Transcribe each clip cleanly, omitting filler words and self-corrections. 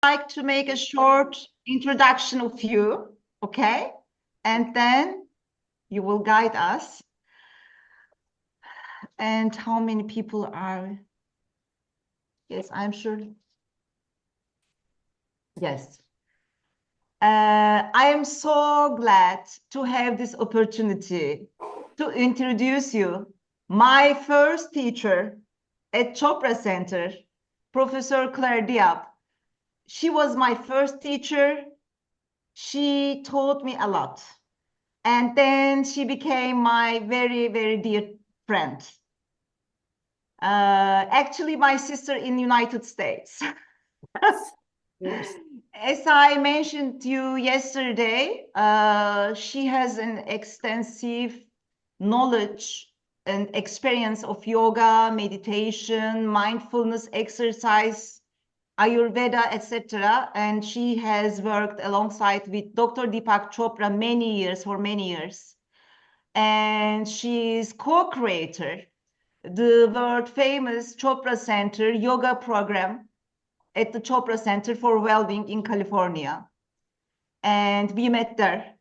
like to make a short introduction of you, okay? And then you will guide us. And how many people are? Yes, I'm sure. Yes. I am so glad to have this opportunity to introduce you. My first teacher at Chopra Center, Professor Claire Diab. She was my first teacher. She taught me a lot. And then she became my very, very dear friend. Actually, my sister in the United States. Yes. As I mentioned to you yesterday, she has an extensive knowledge and experience of yoga, meditation, mindfulness exercise, Ayurveda, etc. And she has worked alongside with Dr. Deepak Chopra for many years. And she is co-creator, the world famous Chopra Center yoga program at the Chopra Center for Wellbeing in California. And we met there.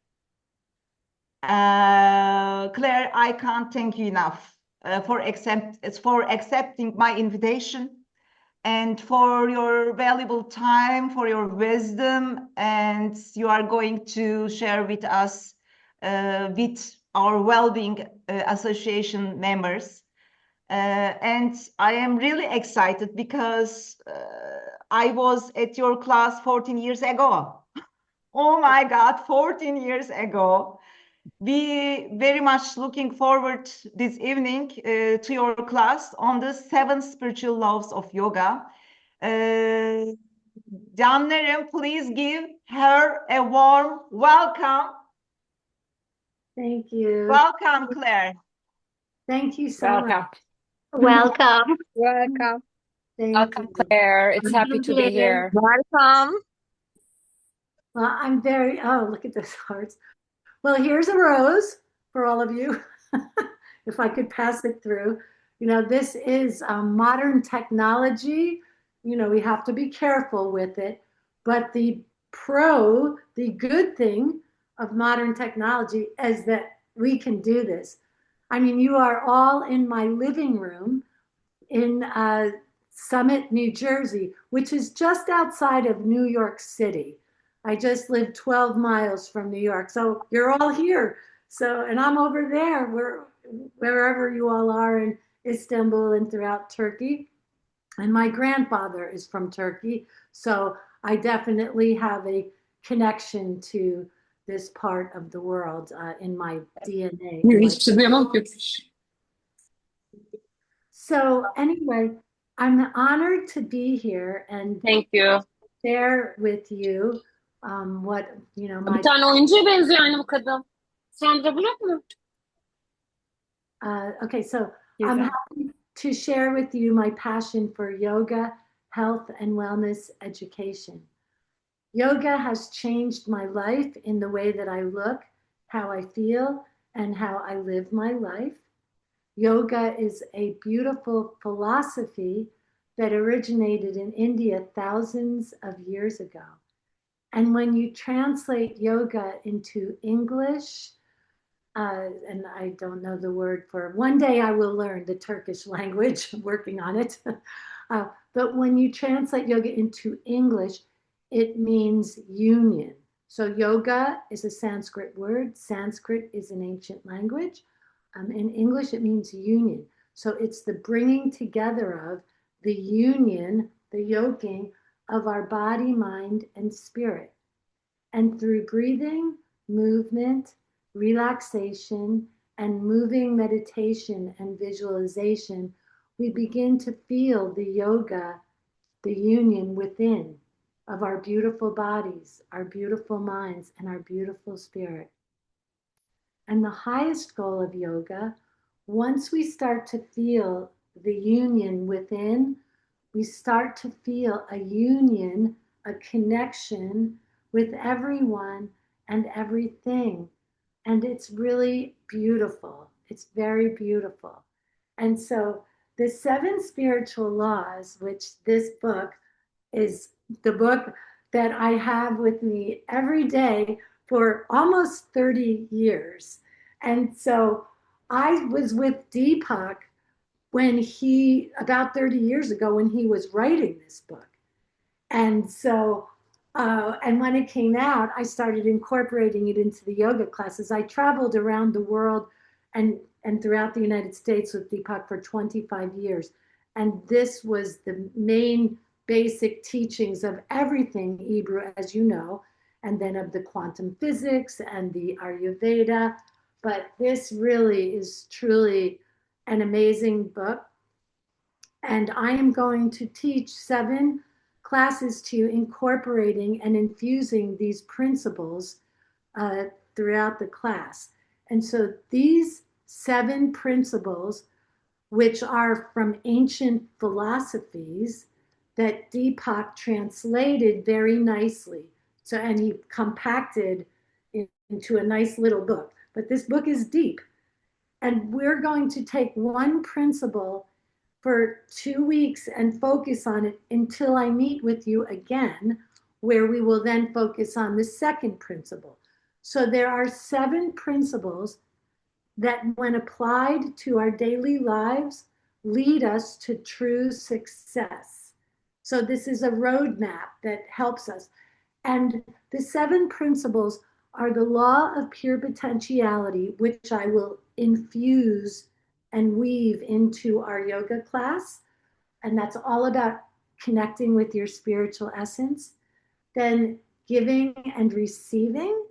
Claire, I can't thank you enough for accepting my invitation and for your valuable time, for your wisdom, and you are going to share with us, with our Wellbeing Association members. And I am really excited because I was at your class 14 years ago. Oh my God, 14 years ago. We very much looking forward this evening to your class on the 7 spiritual laws of yoga. Canlarım, please give her a warm welcome. Thank you. Welcome, Claire. Thank you so much. Welcome. Welcome. Thank you. Claire. It's happy to be here. Welcome. Well, I'm very, oh, look at those hearts. Well, here's a rose for all of you, if I could pass it through. You know, this is modern technology. You know, we have to be careful with it. But the good thing of modern technology is that we can do this. I mean, you are all in my living room in Summit, New Jersey, which is just outside of New York City. I just live 12 miles from New York. So you're all here. So, and I'm over there, wherever you all are in Istanbul and throughout Turkey. And my grandfather is from Turkey. So I definitely have a connection to this part of the world in my DNA. So anyway, I'm honored to be here and Thank you. share with you what, you know, my... Bir tane oyuncuya benziyor aynı bu kadın. Sandra Bullock mu? Okay, so I'm happy to share with you my passion for yoga, health, and wellness education. Yoga has changed my life in the way that I look, how I feel, and how I live my life. Yoga is a beautiful philosophy that originated in India thousands of years ago. And when you translate yoga into English, and I don't know the word for, one day I will learn the Turkish language, I'm working on it. But when you translate yoga into English, it means union. So yoga is a Sanskrit word. Sanskrit is an ancient language. In English, it means union. So it's the bringing together of the union, the yoking of our body, mind, and spirit. And through breathing, movement, relaxation, and moving meditation and visualization, we begin to feel the yoga, the union within of our beautiful bodies, our beautiful minds, and our beautiful spirit. And the highest goal of yoga, once we start to feel the union within, we start to feel a union, a connection with everyone and everything. And it's really beautiful. It's very beautiful. And so the 7 spiritual laws, which this book is the book that I have with me every day for almost 30 years. And so I was with Deepak when about 30 years ago, when he was writing this book. And so, and when it came out, I started incorporating it into the yoga classes. I traveled around the world and throughout the United States with Deepak for 25 years. And this was the main basic teachings of everything Hebrew, as you know, and then of the quantum physics and the Ayurveda. But this really is truly an amazing book. And I am going to teach 7 classes to you, incorporating and infusing these principles throughout the class. And so these 7 principles, which are from ancient philosophies that Deepak translated very nicely. So, and he compacted into a nice little book. But this book is deep. And we're going to take one principle for 2 weeks and focus on it until I meet with you again, where we will then focus on the second principle. So there are 7 principles that, when applied to our daily lives, lead us to true success. So this is a roadmap that helps us. And the 7 principles are the law of pure potentiality, which I will infuse and weave into our yoga class. And that's all about connecting with your spiritual essence. Then giving and receiving,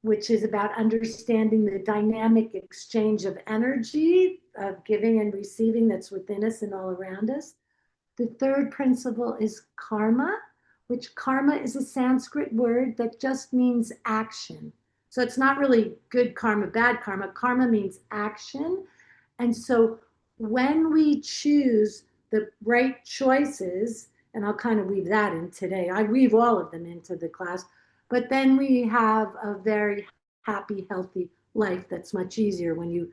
which is about understanding the dynamic exchange of energy of giving and receiving that's within us and all around us. The third principle is karma, which karma is a Sanskrit word that just means action. So it's not really good karma, bad karma. Karma means action. And so when we choose the right choices, and I'll kind of weave that in today, I weave all of them into the class, but then we have a very happy, healthy life that's much easier when you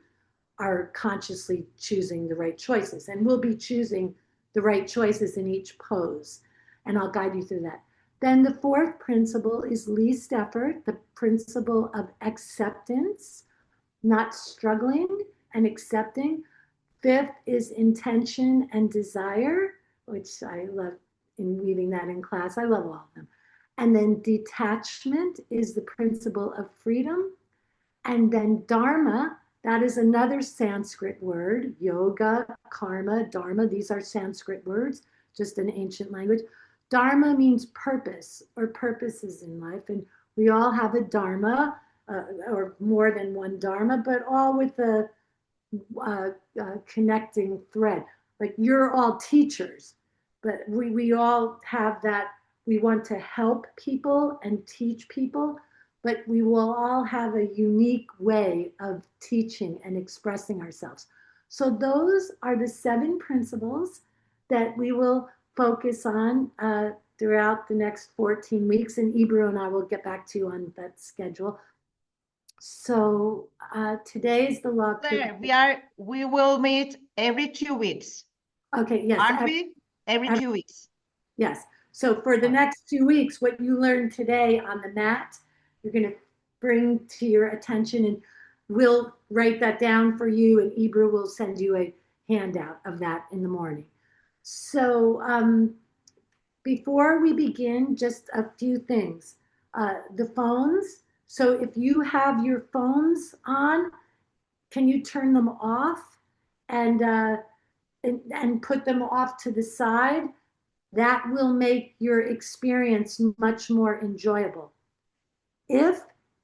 are consciously choosing the right choices. And we'll be choosing the right choices in each pose, and I'll guide you through that. Then the fourth principle is least effort, the principle of acceptance, not struggling, and accepting. Fifth is intention and desire, which I love in weaving that in class. I love all of them. And then detachment is the principle of freedom. And then dharma, that is another Sanskrit word. Yoga, karma, dharma, these are Sanskrit words, just an ancient language. Dharma means purpose or purposes in life. And we all have a dharma, or more than one dharma, but all with a connecting thread. Like, you're all teachers, but we all have that. We want to help people and teach people, but we will all have a unique way of teaching and expressing ourselves. So those are the 7 principles that we will focus on throughout the next 14 weeks. And Ebru and I will get back to you on that schedule. So today is the law. Claire, we will meet every 2 weeks. Okay, yes. Aren't we? Every 2 weeks. Yes. So for the next 2 weeks, what you learned today on the mat, you're going to bring to your attention, and we'll write that down for you, and Ebru will send you a handout of that in the morning. So before we begin, just a few things. The phones. So if you have your phones on, can you turn them off and put them off to the side? That will make your experience much more enjoyable. If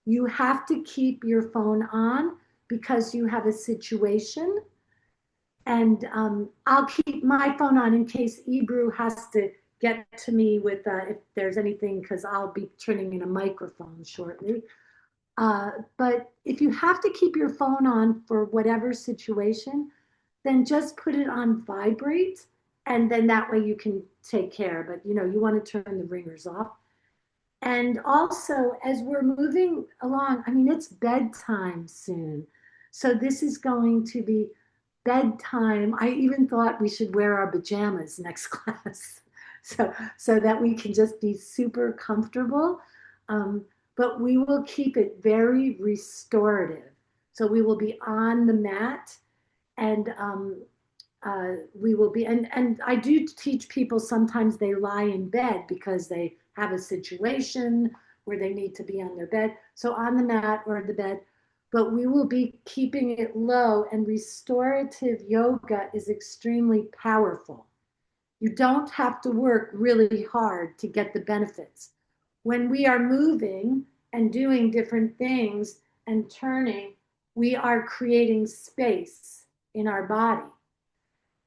you have to keep your phone on because you have a situation, and I'll keep my phone on in case Ebru has to get to me with if there's anything, because I'll be turning in a microphone shortly. But if you have to keep your phone on for whatever situation, then just put it on vibrate, and then that way you can take care. But you want to turn the ringers off. And also, as we're moving along, I mean, it's bedtime soon. So this is going to be bedtime. I even thought we should wear our pajamas next class. so that we can just be super comfortable. But we will keep it very restorative. So we will be on the mat, and we will be, and I do teach people, sometimes they lie in bed because they have a situation where they need to be on their bed. So on the mat or the bed, but we will be keeping it low, and restorative yoga is extremely powerful. You don't have to work really hard to get the benefits. When we are moving and doing different things and turning, we are creating space in our body.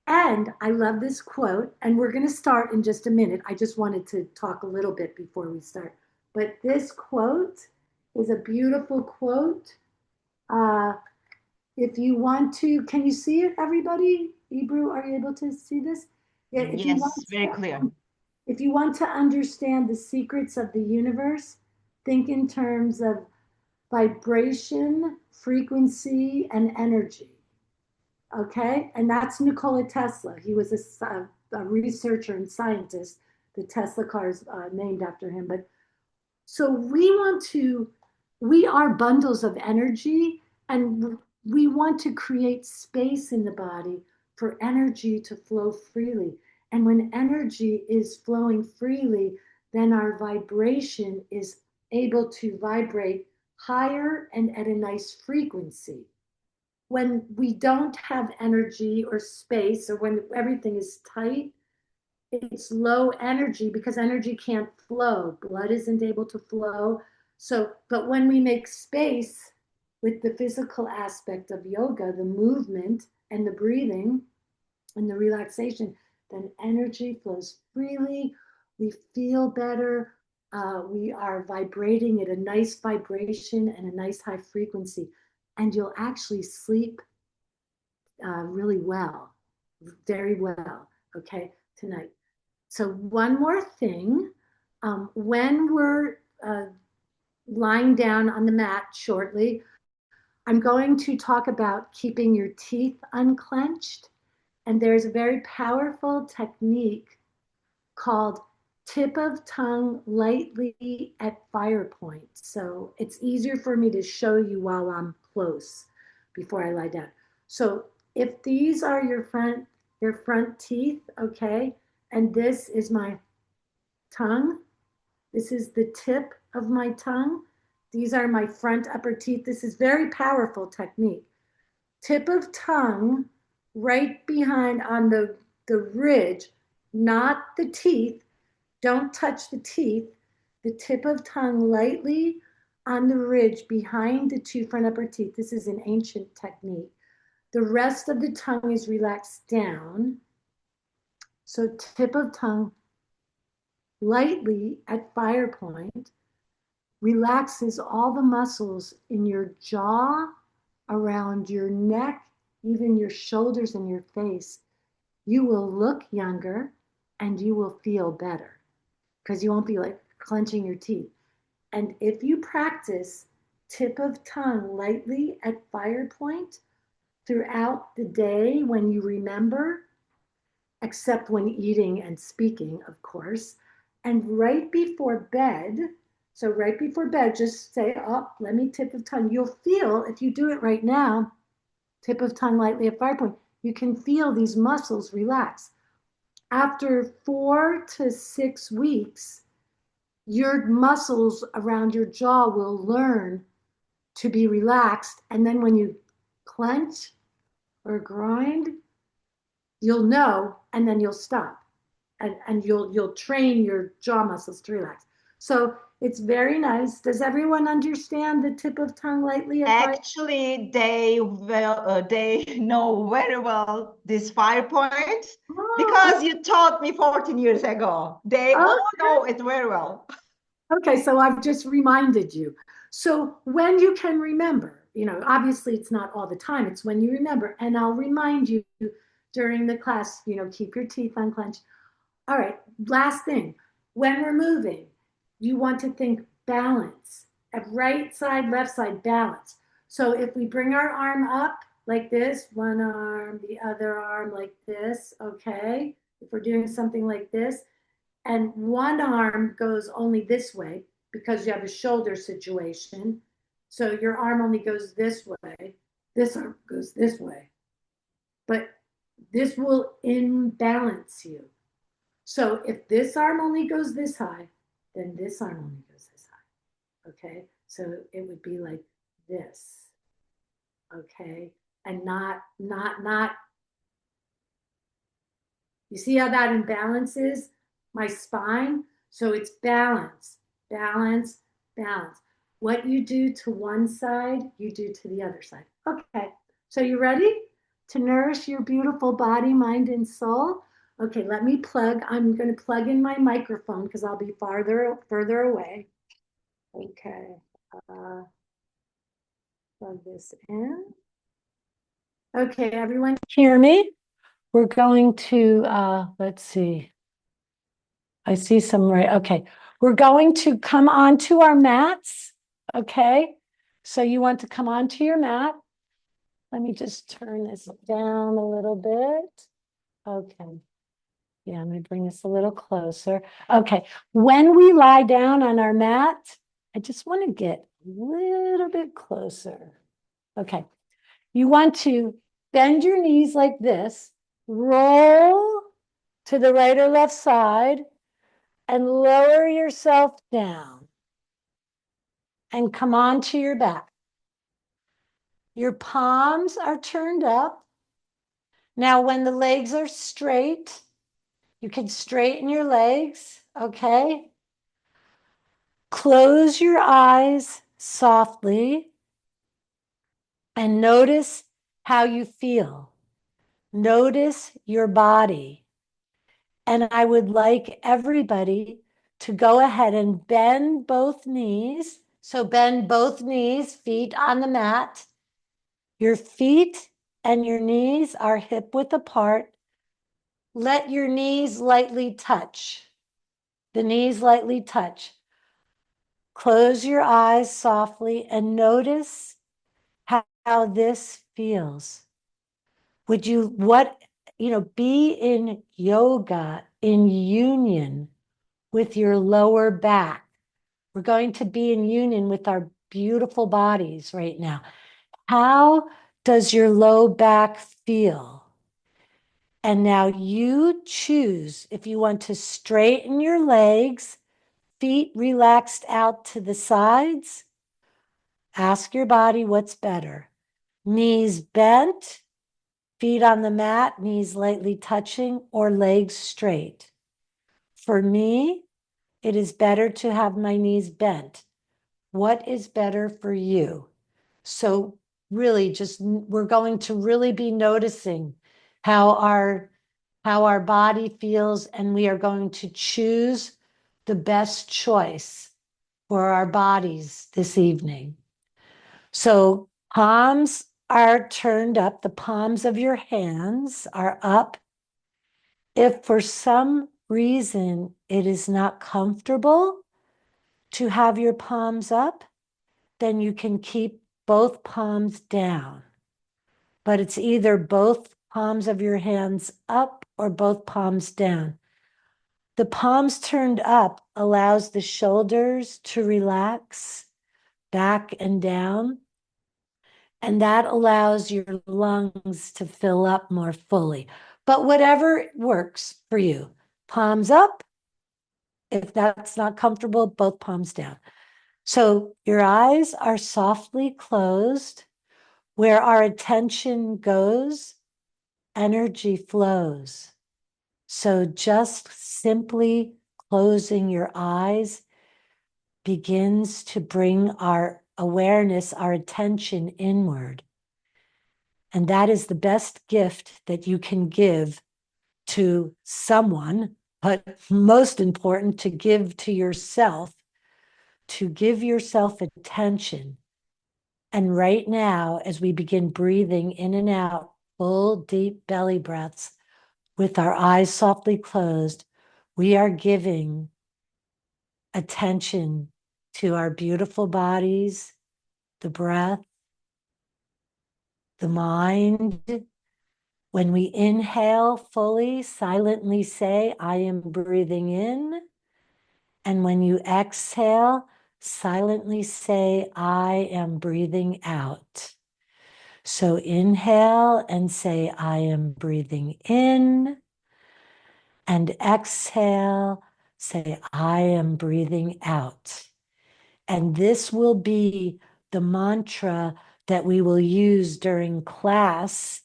And I love this quote, and we're going to start in just a minute. I just wanted to talk a little bit before we start. But this quote is a beautiful quote. If you want to, can you see it, everybody? Ebru, are you able to see this? Yeah, Yes, very clear. If you want to understand the secrets of the universe, think in terms of vibration, frequency, and energy. Okay, and that's Nikola Tesla. He was a researcher and scientist. The Tesla car is named after him. But so we are bundles of energy, and we want to create space in the body for energy to flow freely. And when energy is flowing freely, then our vibration is able to vibrate higher and at a nice frequency. When we don't have energy or space, or when everything is tight, it's low energy because energy can't flow. Blood isn't able to flow. So, but when we make space with the physical aspect of yoga, the movement and the breathing and the relaxation, then energy flows freely. We feel better. We are vibrating at a nice vibration and a nice high frequency. And you'll actually sleep really well, very well, okay, tonight. So one more thing, when we're lying down on the mat shortly, I'm going to talk about keeping your teeth unclenched. And there's a very powerful technique called tip of tongue lightly at fire point. So it's easier for me to show you while I'm close before I lie down. So if these are your front teeth, okay, and this is my tongue, this is the tip of my tongue, these are my front upper teeth. This is very powerful technique. Tip of tongue right behind on the ridge, not the teeth. Don't touch the teeth. The tip of tongue lightly on the ridge behind the two front upper teeth. This is an ancient technique. The rest of the tongue is relaxed down. So tip of tongue lightly at fire point relaxes all the muscles in your jaw, around your neck, even your shoulders and your face. You will look younger and you will feel better because you won't be like clenching your teeth. And if you practice tip of tongue lightly at fire point throughout the day when you remember, except when eating and speaking, of course, and right before bed, so right before bed, just say, oh, let me tip of tongue. You'll feel, if you do it right now, tip of tongue lightly at fire point, you can feel these muscles relax. After 4 to 6 weeks, your muscles around your jaw will learn to be relaxed. And then when you clench or grind, you'll know, and then you'll stop. And you'll train your jaw muscles to relax. So it's very nice. Does everyone understand the tip of tongue lightly? Actually, they know very well this fire point because you taught me 14 years ago. They all know it very well. Okay, so I've just reminded you. So when you can remember, obviously it's not all the time, it's when you remember. And I'll remind you during the class, keep your teeth unclenched. All right, last thing. When we're moving, you want to think balance. At right side, left side, balance. So if we bring our arm up like this, one arm, the other arm like this, okay? If we're doing something like this, and one arm goes only this way because you have a shoulder situation. So your arm only goes this way. This arm goes this way. But this will imbalance you. So if this arm only goes this high, then this arm only goes this high. Okay? So it would be like this. Okay? And not. You see how that imbalances my spine? So it's balance, balance, balance. What you do to one side, you do to the other side. Okay, so you ready to nourish your beautiful body, mind, and soul? Okay, let me plug. I'm going to plug in my microphone because I'll be further away. Okay, plug this in. Okay, everyone hear me? We're going to, let's see. I see some right. Okay. We're going to come onto our mats. Okay. So you want to come onto your mat. Let me just turn this down a little bit. Okay. Yeah, let me bring this a little closer. Okay. When we lie down on our mat, I just want to get a little bit closer. Okay. You want to bend your knees like this, roll to the right or left side, and lower yourself down and come onto your back. Your palms are turned up. Now, when the legs are straight, you can straighten your legs, okay? Close your eyes softly and notice how you feel. Notice your body. And I would like everybody to go ahead and bend both knees. So bend both knees, feet on the mat. Your feet and your knees are hip width apart. Let your knees lightly touch. The knees lightly touch. Close your eyes softly and notice how this feels. Would you, be in yoga, in union with your lower back. We're going to be in union with our beautiful bodies right now. How does your low back feel? And now you choose if you want to straighten your legs, feet relaxed out to the sides. Ask your body what's better. Knees bent, feet on the mat, knees lightly touching, or legs straight. For me, it is better to have my knees bent. What is better for you? So really we're going to really be noticing how our body feels, and we are going to choose the best choice for our bodies this evening. So palms are turned up. The palms of your hands are up. If for some reason it is not comfortable to have your palms up, then you can keep both palms down. But it's either both palms of your hands up or both palms down. The palms turned up allows the shoulders to relax back and down. And that allows your lungs to fill up more fully. But whatever works for you, palms up. If that's not comfortable, both palms down. So your eyes are softly closed. Where our attention goes, energy flows. So just simply closing your eyes begins to bring our awareness, our attention inward. And that is the best gift that you can give to someone, but most important, to give to yourself, to give yourself attention. And right now, as we begin breathing in and out, full, deep belly breaths, with our eyes softly closed, we are giving attention to our beautiful bodies, the breath, the mind, When we inhale fully, silently say, I am breathing in. And when you exhale, silently say, I am breathing out. So inhale and say, I am breathing in. And exhale, say, I am breathing out. And this will be the mantra that we will use during class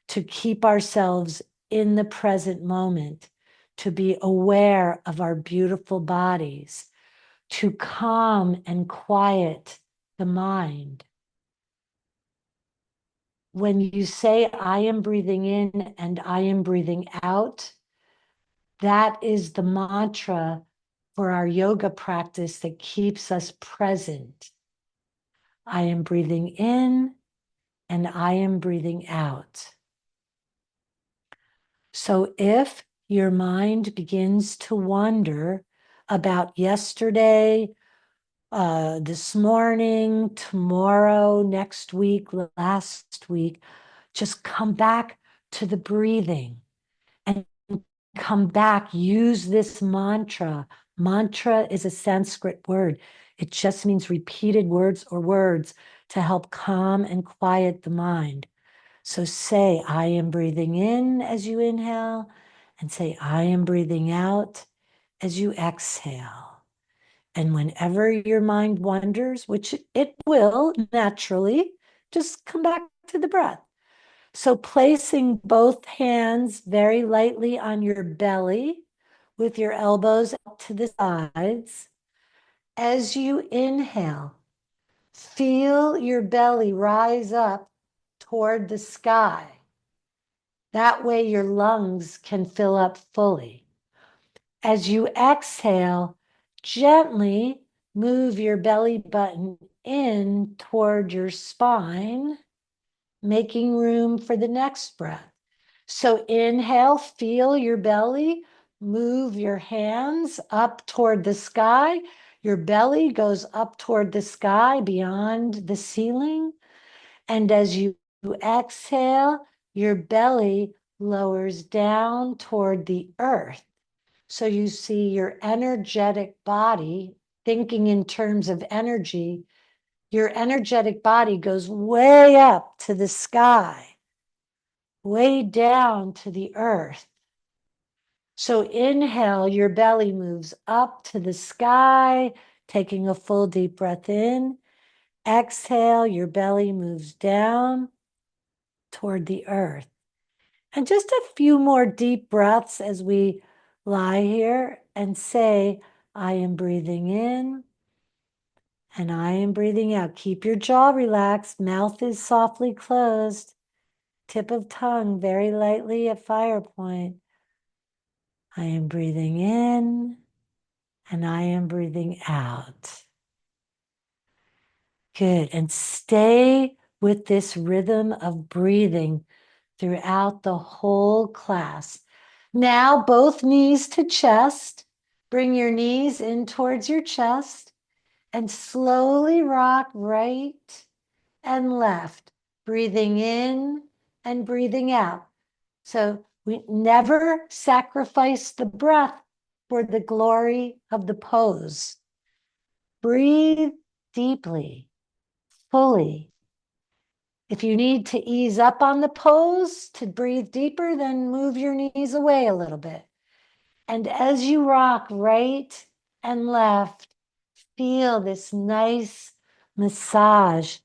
to keep ourselves in the present moment, to be aware of our beautiful bodies, to calm and quiet the mind. When you say, I am breathing in and I am breathing out, that is the mantra for our yoga practice that keeps us present. I am breathing in and I am breathing out. So if your mind begins to wander about yesterday, this morning, tomorrow, next week, last week, just come back to the breathing and come back. Use this mantra. Mantra is a Sanskrit word. It just means repeated words or words to help calm and quiet the mind. So say, I am breathing in as you inhale, and say, I am breathing out as you exhale. And whenever your mind wanders, which it will naturally, just come back to the breath. So placing both hands very lightly on your belly with your elbows up to the sides. As you inhale, feel your belly rise up toward the sky. That way your lungs can fill up fully. As you exhale, gently move your belly button in toward your spine, making room for the next breath. So inhale, feel your belly, move your hands up toward the sky. Your belly goes up toward the sky beyond the ceiling. And as you exhale, your belly lowers down toward the earth. So you see your energetic body, thinking in terms of energy, your energetic body goes way up to the sky, way down to the earth. So inhale, your belly moves up to the sky, taking a full deep breath in. Exhale, your belly moves down toward the earth. And just a few more deep breaths as we lie here and say, I am breathing in and I am breathing out. Keep your jaw relaxed. Mouth is softly closed. Tip of tongue very lightly at fire point. I am breathing in and I am breathing out. Good. And stay with this rhythm of breathing throughout the whole class. Now, both knees to chest. Bring your knees in towards your chest and slowly rock right and left, breathing in and breathing out. So we never sacrifice the breath for the glory of the pose. Breathe deeply, fully. If you need to ease up on the pose to breathe deeper, then move your knees away a little bit. And as you rock right and left, feel this nice massage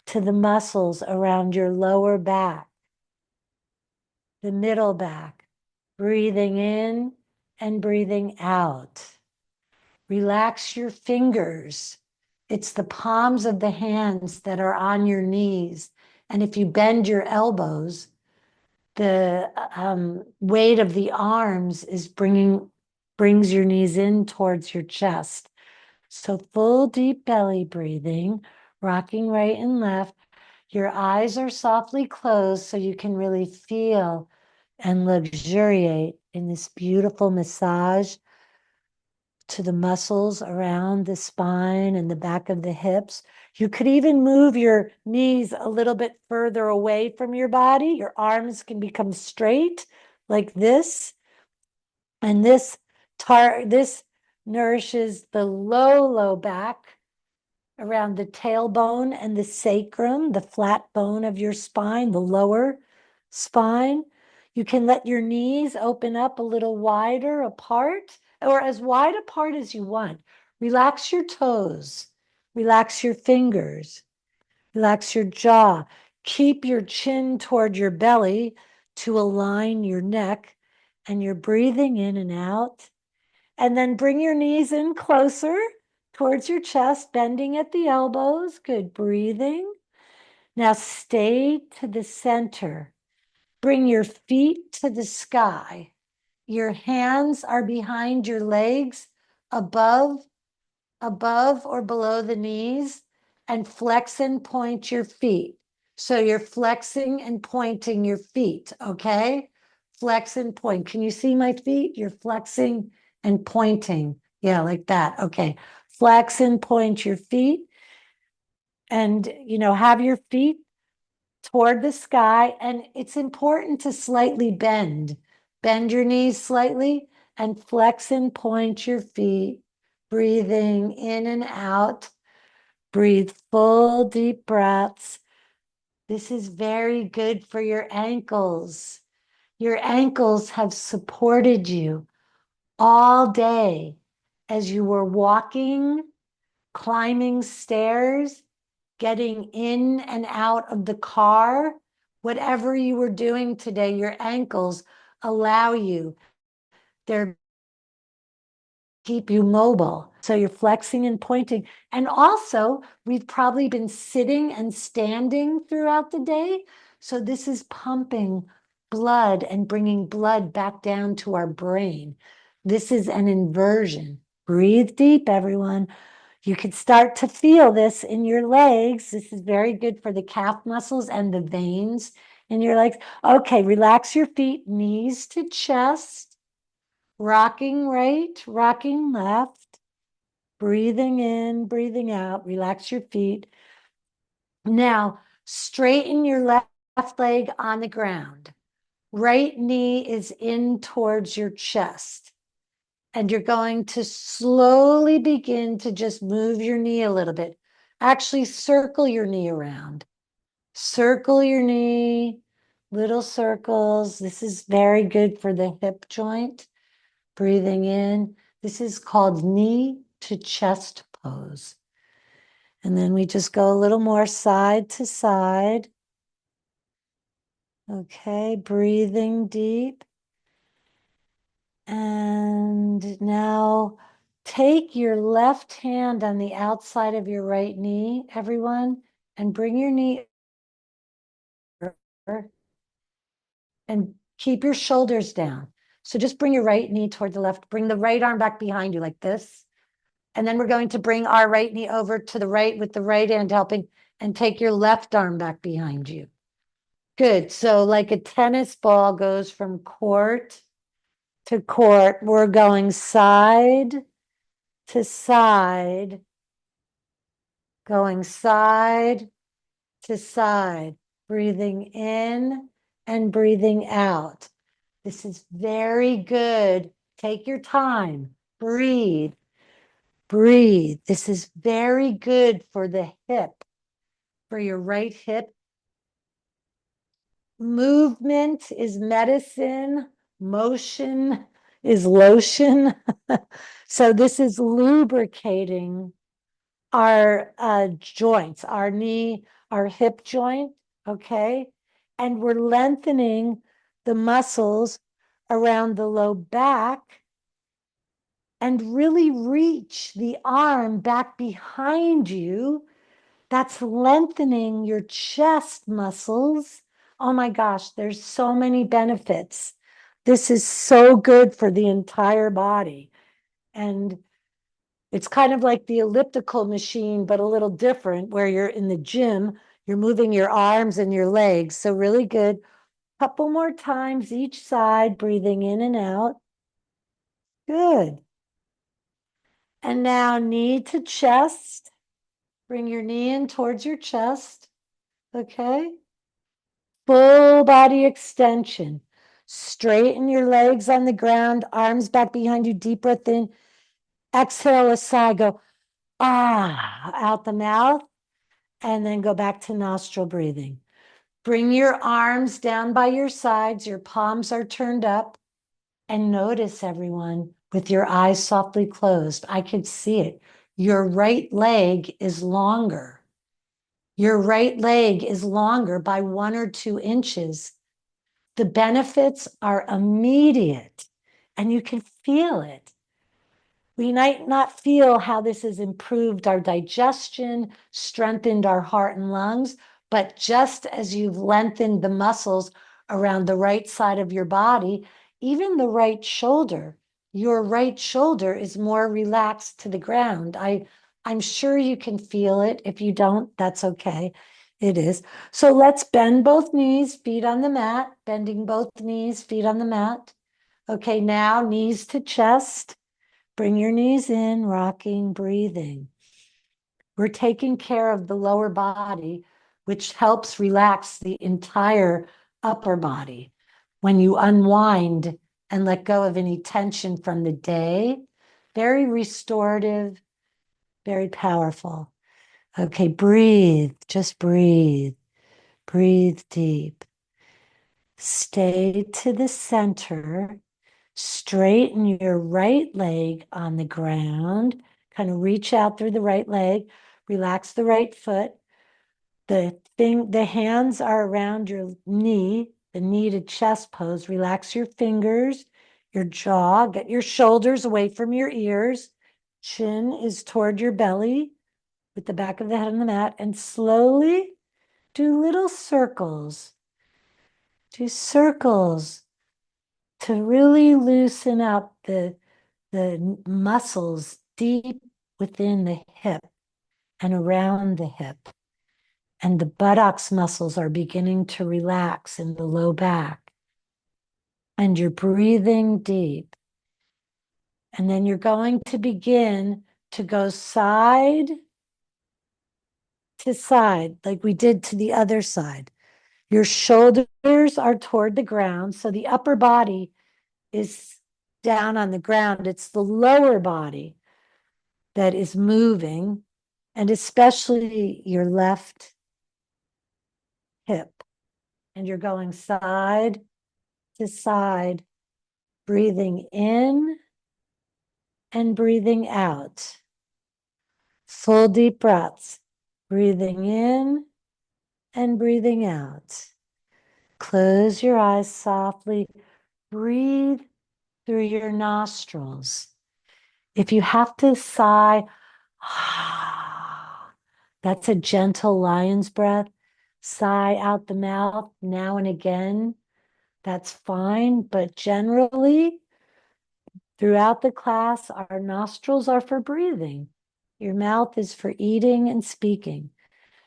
to the muscles around your lower back, the middle back, breathing in and breathing out. Relax your fingers. It's the palms of the hands that are on your knees. And if you bend your elbows, the weight of the arms is brings your knees in towards your chest. So full deep belly breathing, rocking right and left. Your eyes are softly closed so you can really feel and luxuriate in this beautiful massage to the muscles around the spine and the back of the hips. You could even move your knees a little bit further away from your body. Your arms can become straight like this. And this nourishes the low back around the tailbone and the sacrum, the flat bone of your spine, the lower spine. You can let your knees open up a little wider apart or as wide apart as you want. Relax your toes, relax your fingers, relax your jaw. Keep your chin toward your belly to align your neck, and you're breathing in and out. And then bring your knees in closer towards your chest, bending at the elbows. Good breathing. Now stay to the center. Bring your feet to the sky. Your hands are behind your legs, above or below the knees, and flex and point your feet. So you're flexing and pointing your feet, okay? Flex and point. Can you see my feet? You're flexing and pointing. Yeah, like that. Okay. Flex and point your feet. And, have your feet toward the sky. And it's important to slightly bend. Bend your knees slightly and flex and point your feet. Breathing in and out. Breathe full, deep breaths. This is very good for your ankles. Your ankles have supported you all day as you were walking, climbing stairs, getting in and out of the car. Whatever you were doing today, your ankles allow you. They're keep you mobile. So you're flexing and pointing. And also, we've probably been sitting and standing throughout the day. So this is pumping blood and bringing blood back down to our brain. This is an inversion. Breathe deep, everyone. You can start to feel this in your legs. This is very good for the calf muscles and the veins in your legs. Okay, relax your feet, knees to chest. Rocking right, rocking left, breathing in, breathing out, relax your feet. Now, straighten your left leg on the ground. Right knee is in towards your chest. And you're going to slowly begin to just move your knee a little bit. Actually, circle your knee around. Circle your knee, little circles. This is very good for the hip joint. Breathing in. This is called knee to chest pose. And then we just go a little more side to side. Okay, breathing deep. And now take your left hand on the outside of your right knee, everyone, and bring your knee over and keep your shoulders down. So just bring your right knee toward the left. Bring the right arm back behind you like this. And then we're going to bring our right knee over to the right with the right hand helping and take your left arm back behind you. Good. So like a tennis ball goes from court to court, we're going side to side, going side to side, breathing in and breathing out. This is very good. Take your time. Breathe. Breathe. This is very good for the hip, for your right hip. Movement is medicine. Motion is lotion. So this is lubricating our joints, our knee, our hip joint, okay? And we're lengthening the muscles around the low back and really reach the arm back behind you. That's lengthening your chest muscles. Oh my gosh, there's so many benefits. This is so good for the entire body. And it's kind of like the elliptical machine, but a little different, where you're in the gym, you're moving your arms and your legs. So really good. Couple more times each side, breathing in and out. Good. And now knee to chest. Bring your knee in towards your chest. Okay. Full body extension. Straighten your legs on the ground, arms back behind you, deep breath in. Exhale a sigh, go out the mouth, and then go back to nostril breathing. Bring your arms down by your sides, your palms are turned up, and notice, everyone, with your eyes softly closed. I could see it. Your right leg is longer. Your right leg is longer by 1 or 2 inches. The benefits are immediate, and you can feel it. We might not feel how this has improved our digestion, strengthened our heart and lungs, but just as you've lengthened the muscles around the right side of your body, even the right shoulder, your right shoulder is more relaxed to the ground. I'm sure you can feel it. If you don't, that's okay. It is. So let's bend both knees, feet on the mat, bending both knees, feet on the mat. Okay, now knees to chest. Bring your knees in, rocking, breathing. We're taking care of the lower body, which helps relax the entire upper body. When you unwind and let go of any tension from the day, very restorative, very powerful. Okay, breathe, just breathe. Breathe deep. Stay to the center. Straighten your right leg on the ground. Kind of reach out through the right leg. Relax the right foot. The hands are around your knee, the knee to chest pose. Relax your fingers, your jaw. Get your shoulders away from your ears. Chin is toward your belly with the back of the head on the mat. And slowly do little circles. Do circles to really loosen up the muscles deep within the hip and around the hip. And the buttocks muscles are beginning to relax in the low back. And you're breathing deep. And then you're going to begin to go side to side, like we did to the other side. Your shoulders are toward the ground, so the upper body is down on the ground. It's the lower body that is moving, and especially your left hip. And you're going side to side, breathing in and breathing out. Full deep breaths, breathing in and breathing out. Close your eyes softly. Breathe through your nostrils. If you have to sigh, that's a gentle lion's breath. Sigh out the mouth now and again. That's fine, but generally, throughout the class, our nostrils are for breathing. Your mouth is for eating and speaking.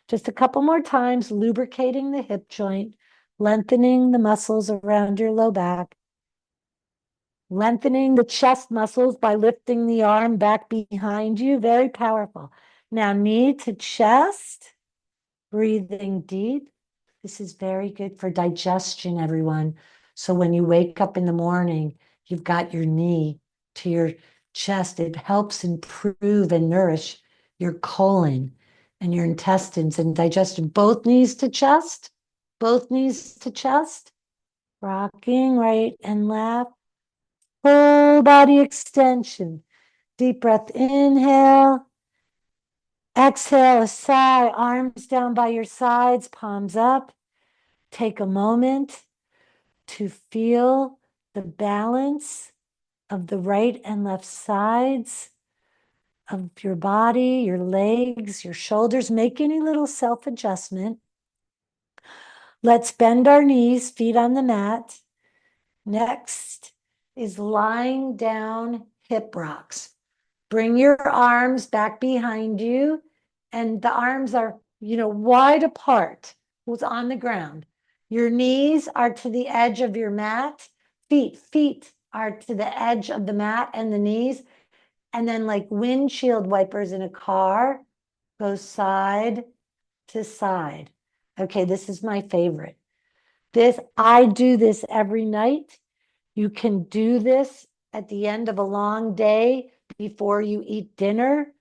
Just a couple more times, lubricating the hip joint, lengthening the muscles around your low back, lengthening the chest muscles by lifting the arm back behind you. Very powerful. Now, knee to chest, breathing deep. This is very good for digestion, everyone. So when you wake up in the morning, you've got your knee to your chest. It helps improve and nourish your colon and your intestines and digestion. Both knees to chest, both knees to chest, rocking right and left. Full body extension. Deep breath, inhale. Exhale, a sigh, arms down by your sides, palms up. Take a moment to feel the balance of the right and left sides of your body, your legs, your shoulders. Make any little self-adjustment. Let's bend our knees, feet on the mat. Next is lying down hip rocks. Bring your arms back behind you, and the arms are, wide apart. Who's on the ground? Your knees are to the edge of your mat. Feet are to the edge of the mat and the knees. And then like windshield wipers in a car, go side to side. Okay, this is my favorite. I do this every night. You can do this at the end of a long day before you eat dinner.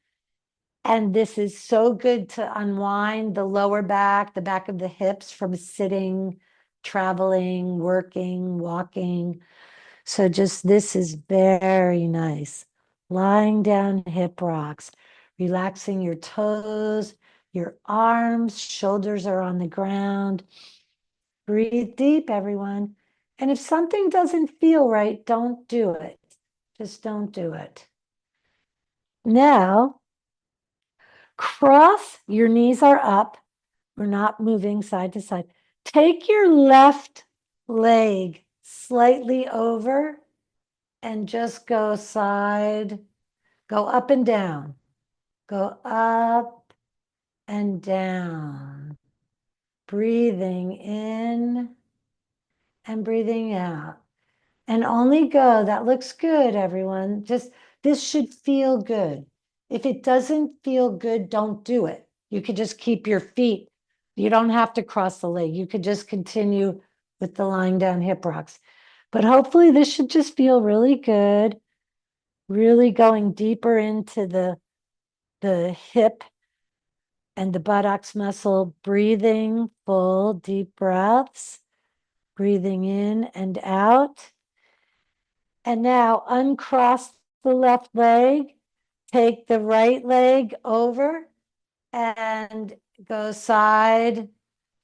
And this is so good to unwind the lower back, the back of the hips from sitting, traveling, working, walking. So just this is very nice. Lying down hip rocks, relaxing your toes, your arms, shoulders are on the ground. Breathe deep, everyone. And if something doesn't feel right, don't do it. Just don't do it. Now, cross, your knees are up. We're not moving side to side. Take your left leg slightly over and just go side, go up and down, go up and down, breathing in and breathing out. And only go, that looks good, everyone. Just, this should feel good. If it doesn't feel good, don't do it. You could just keep your feet. You don't have to cross the leg. You could just continue with the lying down hip rocks. But hopefully this should just feel really good. Really going deeper into the hip and the buttocks muscle, breathing full deep breaths, breathing in and out. And now uncross the left leg, take the right leg over and go side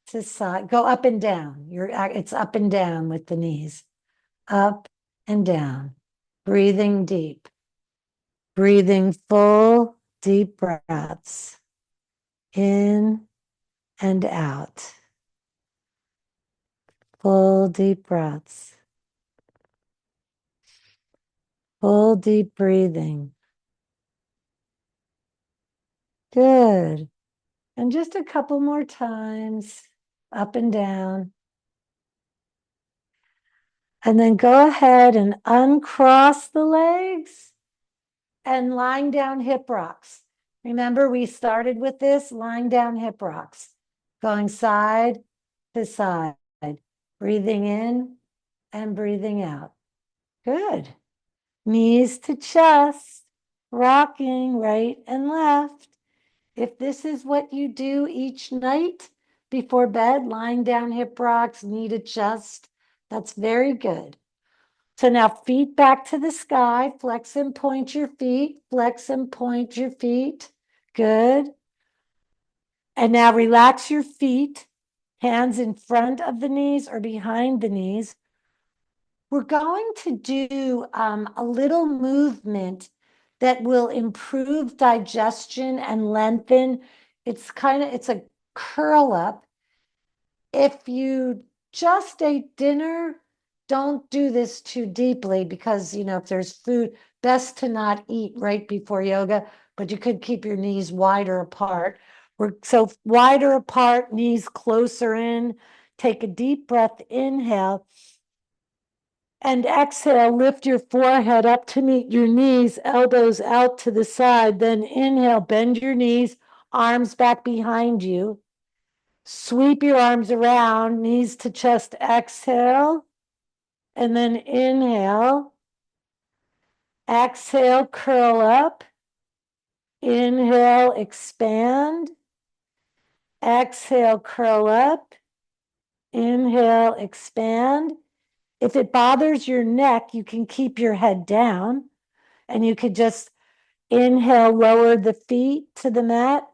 to side, go up and down. It's up and down with the knees, up and down, breathing deep, breathing full deep breaths in and out, full deep breaths, full deep breathing. Good. And just a couple more times, up and down. And then go ahead and uncross the legs and lying down hip rocks. Remember, we started with this, lying down hip rocks, going side to side, breathing in and breathing out. Good. Knees to chest, rocking right and left. If this is what you do each night before bed, lying down hip rocks, knee to chest, that's very good. So now feet back to the sky, flex and point your feet, flex and point your feet. Good. And now relax your feet, hands in front of the knees or behind the knees. We're going to do a little movement that will improve digestion and lengthen. It's a curl up. If you just ate dinner, don't do this too deeply because, if there's food, best to not eat right before yoga, but you could keep your knees wider apart. So wider apart, knees closer in. Take a deep breath, inhale. And exhale, lift your forehead up to meet your knees, elbows out to the side. Then inhale, bend your knees, arms back behind you. Sweep your arms around, knees to chest, exhale. And then inhale. Exhale, curl up. Inhale, expand. Exhale, curl up. Inhale, expand. If it bothers your neck, you can keep your head down and you could just inhale, lower the feet to the mat.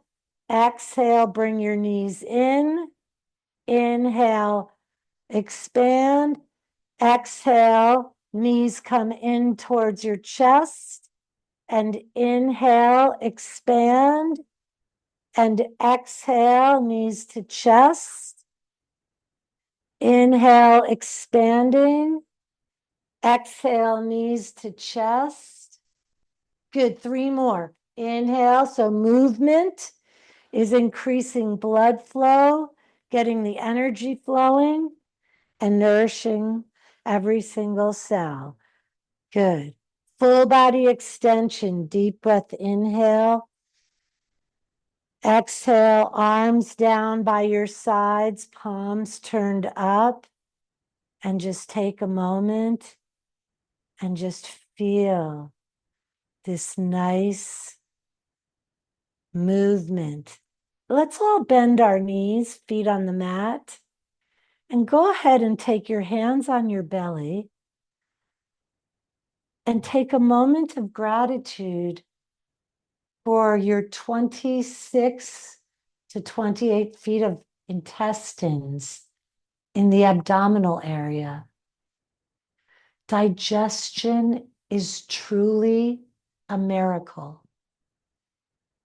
Exhale, bring your knees in. Inhale, expand. Exhale, knees come in towards your chest. And inhale, expand. And exhale, knees to chest. Inhale, expanding. Exhale, knees to chest. Good, 3 more. Inhale, so movement is increasing blood flow, getting the energy flowing, and nourishing every single cell. Good. full body extension. Deep breath, inhale. Exhale, arms down by your sides, palms turned up. And just take a moment and just feel this nice movement. Let's all bend our knees, feet on the mat. And go ahead and take your hands on your belly and take a moment of gratitude for your 26 to 28 feet of intestines in the abdominal area. Digestion is truly a miracle.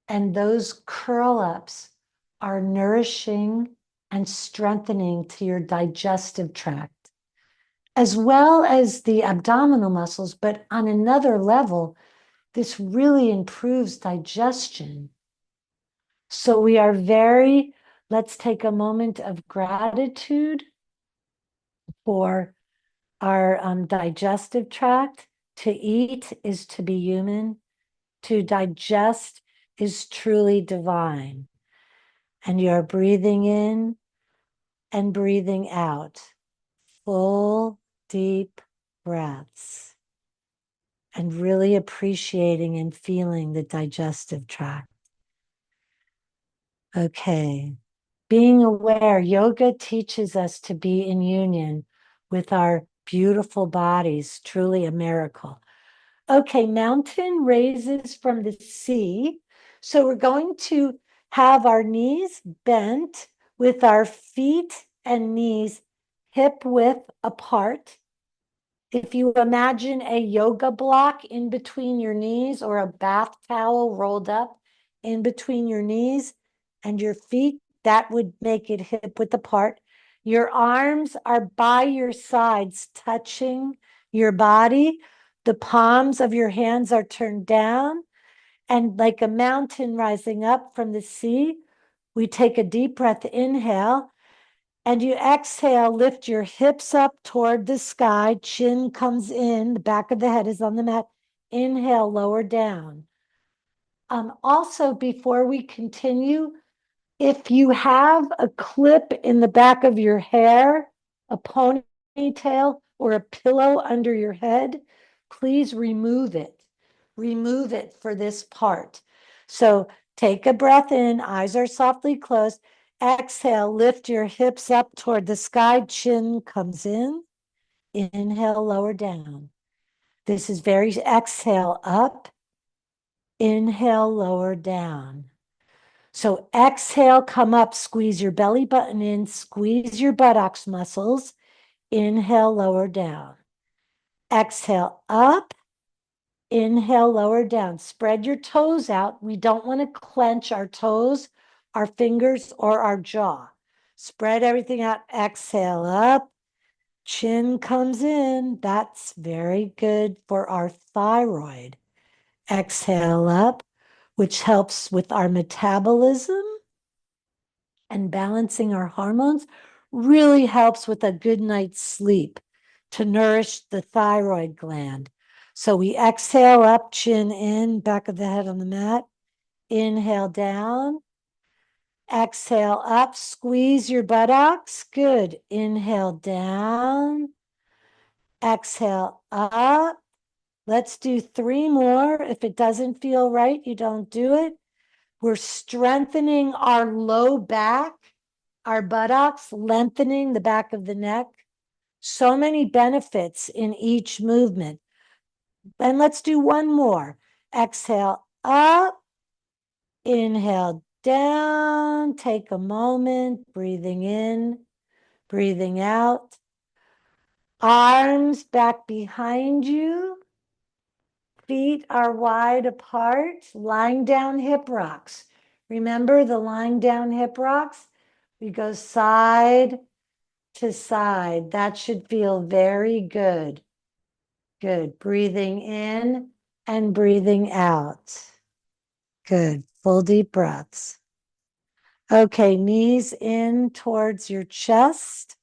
And those curl-ups are nourishing and strengthening to your digestive tract, as well as the abdominal muscles. But on another level, this really improves digestion. So let's take a moment of gratitude for our digestive tract. To eat is to be human. To digest is truly divine. And you're breathing in and breathing out. Full, deep breaths. And really appreciating and feeling the digestive tract. Okay. Being aware, yoga teaches us to be in union with our beautiful bodies, truly a miracle. Okay, mountain raises from the sea. So we're going to have our knees bent with our feet and knees hip width apart. If you imagine a yoga block in between your knees or a bath towel rolled up in between your knees and your feet, that would make it hip width apart. Your arms are by your sides, touching your body. The palms of your hands are turned down. And like a mountain rising up from the sea, we take a deep breath, inhale. And you exhale, lift your hips up toward the sky. Chin comes in, the back of the head is on the mat. Inhale, lower down. Also, before we continue, if you have a clip in the back of your hair, a ponytail, or a pillow under your head, please remove it. Remove it for this part. So take a breath in, eyes are softly closed. Exhale, lift your hips up toward the sky, chin comes in. Inhale, lower down. This is very, exhale up. Inhale, lower down. So exhale, come up, squeeze your belly button in, squeeze your buttocks muscles. Inhale, lower down. Exhale, up. Inhale, lower down. Spread your toes out. We don't want to clench our toes, our fingers, or our jaw. Spread everything out. Exhale, up. Chin comes in. That's very good for our thyroid. Exhale, up, which helps with our metabolism and balancing our hormones, really helps with a good night's sleep to nourish the thyroid gland. So we exhale up, chin in, back of the head on the mat. Inhale down. Exhale up, squeeze your buttocks. Good. Inhale down. Exhale up. Let's do 3 more. If it doesn't feel right, you don't do it. We're strengthening our low back, our buttocks, lengthening the back of the neck. So many benefits in each movement. And let's do 1 more. Exhale up, inhale down. Take a moment, breathing in, breathing out. Arms back behind you. Feet are wide apart, lying down hip rocks. Remember the lying down hip rocks? We go side to side. That should feel very good. Good. Breathing in and breathing out. Good. Full deep breaths. Okay, knees in towards your chest.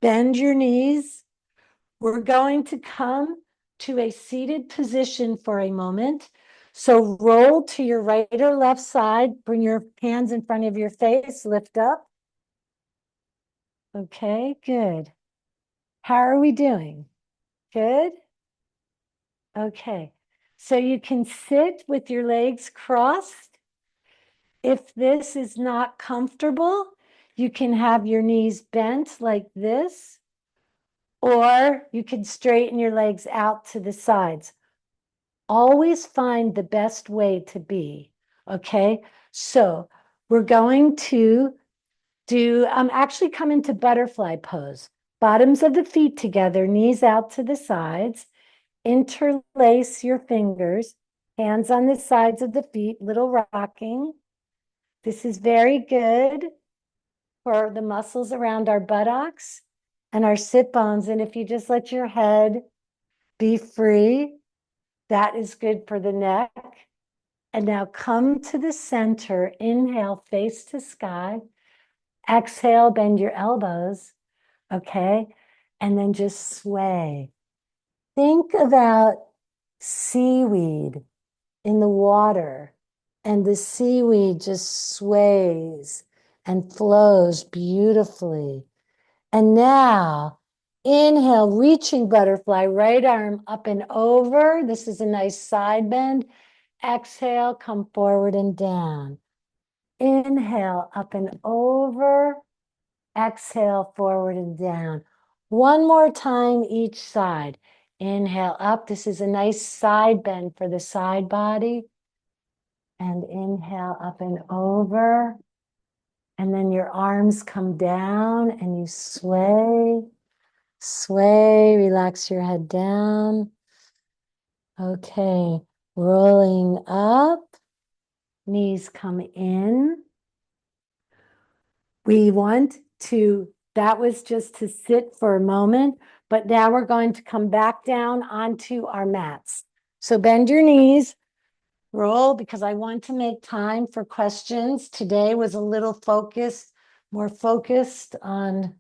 Bend your knees. We're going to come to a seated position for a moment. So roll to your right or left side. Bring your hands in front of your face. Lift up. Okay, good. How are we doing? Good? Okay. So you can sit with your legs crossed. If this is not comfortable, you can have your knees bent like this, or you can straighten your legs out to the sides. Always find the best way to be, okay? So we're going to actually come into butterfly pose. Bottoms of the feet together, knees out to the sides. Interlace your fingers, hands on the sides of the feet, little rocking. This is very good for the muscles around our buttocks and our sit bones. And if you just let your head be free, that is good for the neck. And now come to the center. Inhale, face to sky. Exhale, bend your elbows. Okay. And then just sway. Think about seaweed in the water, and the seaweed just sways and flows beautifully. And now, inhale, reaching butterfly, right arm up and over. This is a nice side bend. Exhale, come forward and down. Inhale, up and over. Exhale, forward and down. One more time each side. Inhale up. This is a nice side bend for the side body. And inhale up and over. And then your arms come down and you sway, sway, relax your head down. Okay, rolling up, knees come in. We want to, that was just to sit for a moment, but now we're going to come back down onto our mats. So bend your knees, roll, because I want to make time for questions. Today was a little focused, more focused on,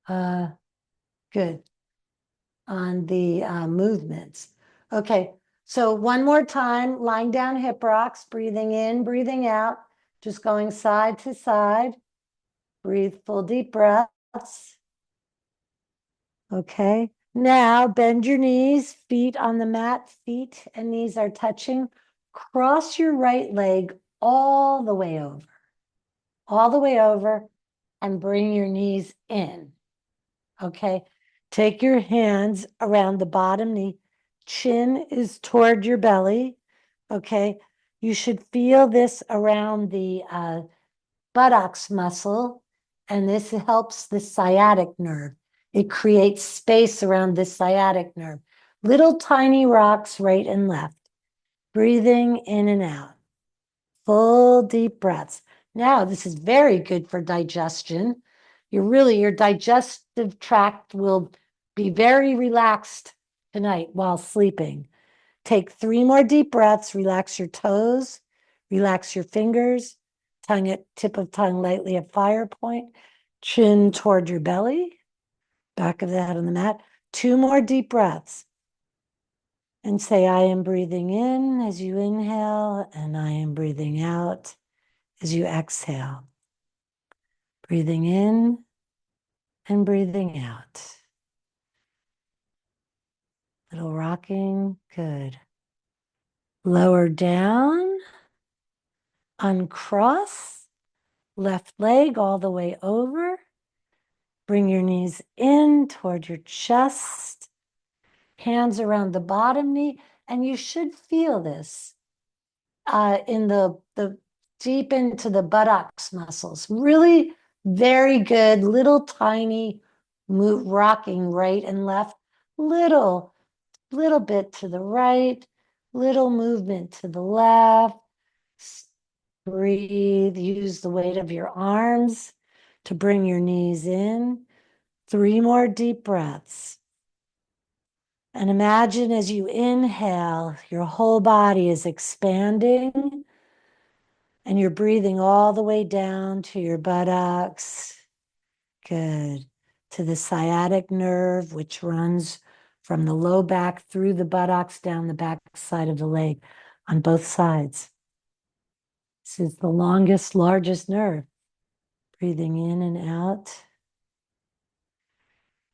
good, on the movements. Okay, so one more time, lying down hip rocks, breathing in, breathing out, just going side to side. Breathe full deep breaths. Okay, now bend your knees, feet on the mat, feet and knees are touching. Cross your right leg all the way over, and bring your knees in. Okay, take your hands around the bottom knee. Chin is toward your belly. Okay, you should feel this around the buttocks muscle, and this helps the sciatic nerve. It creates space around the sciatic nerve. Little tiny rocks right and left. Breathing in and out. Full deep breaths. Now, this is very good for digestion. Your digestive tract will be very relaxed tonight while sleeping. Take 3 more deep breaths. Relax your toes. Relax your fingers. Tongue at tip of tongue lightly at fire point. Chin toward your belly. Back of the head on the mat. 2 more deep breaths. And say, I am breathing in as you inhale, and I am breathing out as you exhale. Breathing in and breathing out. Little rocking, good. Lower down, uncross, left leg all the way over. Bring your knees in toward your chest, hands around the bottom knee, and you should feel this in the deep into the buttocks muscles. Really very good, little tiny move, rocking right and left, little bit to the right, little movement to the left. Breathe, use the weight of your arms to bring your knees in. 3 more deep breaths. And imagine as you inhale, your whole body is expanding and you're breathing all the way down to your buttocks. Good. To the sciatic nerve, which runs from the low back through the buttocks down the back side of the leg on both sides. This is the longest, largest nerve. Breathing in and out.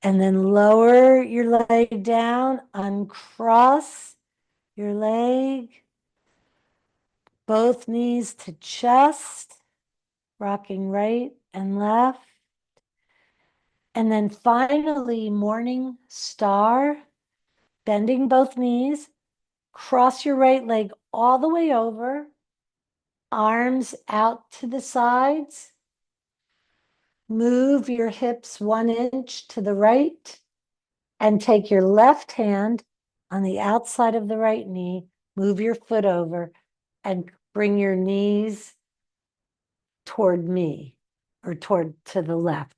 And then lower your leg down, uncross your leg, both knees to chest, rocking right and left. And then finally, morning star, bending both knees, cross your right leg all the way over, arms out to the sides, move your hips 1 inch to the right, and take your left hand on the outside of the right knee, move your foot over, and bring your knees toward me or to the left.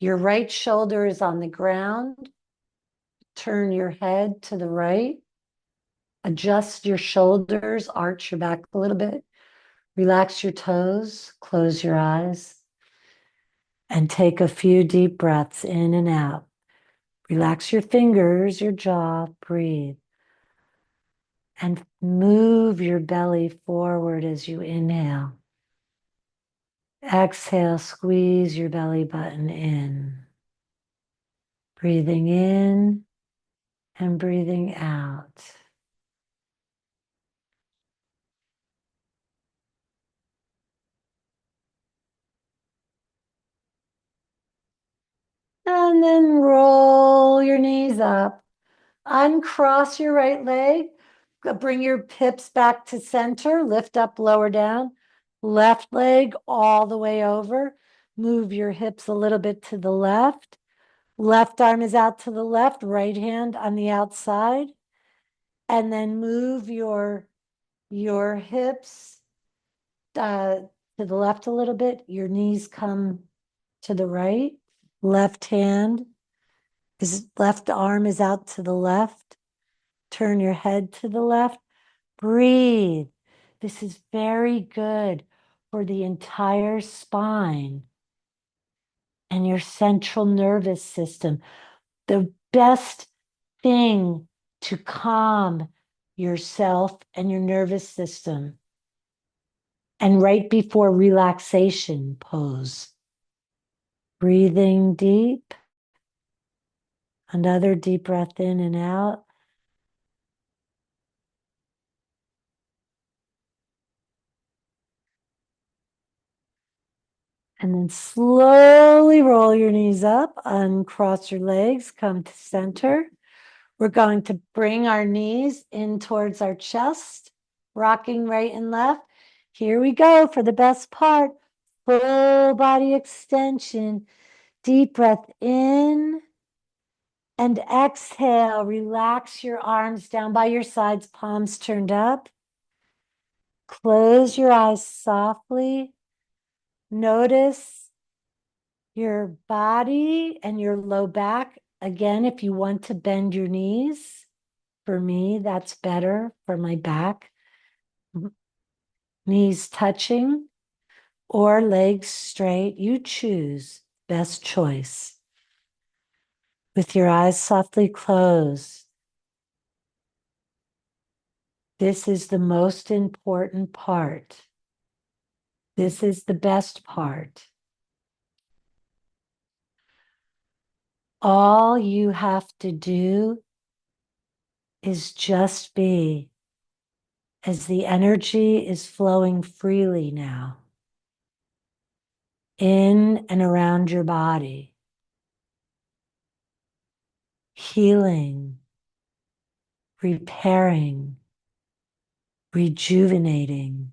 Your right shoulder is on the ground. Turn your head to the right. Adjust your shoulders, arch your back a little bit. Relax your toes, close your eyes, and take a few deep breaths in and out. Relax your fingers, your jaw, breathe. And move your belly forward as you inhale. Exhale, squeeze your belly button in. Breathing in and breathing out. And then roll your knees up. Uncross your right leg. Bring your hips back to center. Lift up, lower down. Left leg all the way over. Move your hips a little bit to the left. Left arm is out to the left, right hand on the outside. And then move your hips to the left a little bit. Your knees come to the right. Left arm is out to the left. Turn your head to the left. Breathe. This is very good for the entire spine and your central nervous system. The best thing to calm yourself and your nervous system. And right before relaxation pose. Breathing deep. Another deep breath in and out. And then slowly roll your knees up, uncross your legs, come to center. We're going to bring our knees in towards our chest, rocking right and left. Here we go for the best part. Full body extension. Deep breath in and exhale. Relax your arms down by your sides, palms turned up. Close your eyes softly. Notice your body and your low back. Again, if you want to bend your knees, for me, that's better for my back. Knees touching or legs straight, you choose. Best choice. With your eyes softly closed. This is the most important part. This is the best part. All you have to do is just be, as the energy is flowing freely now in and around your body, healing, repairing, rejuvenating,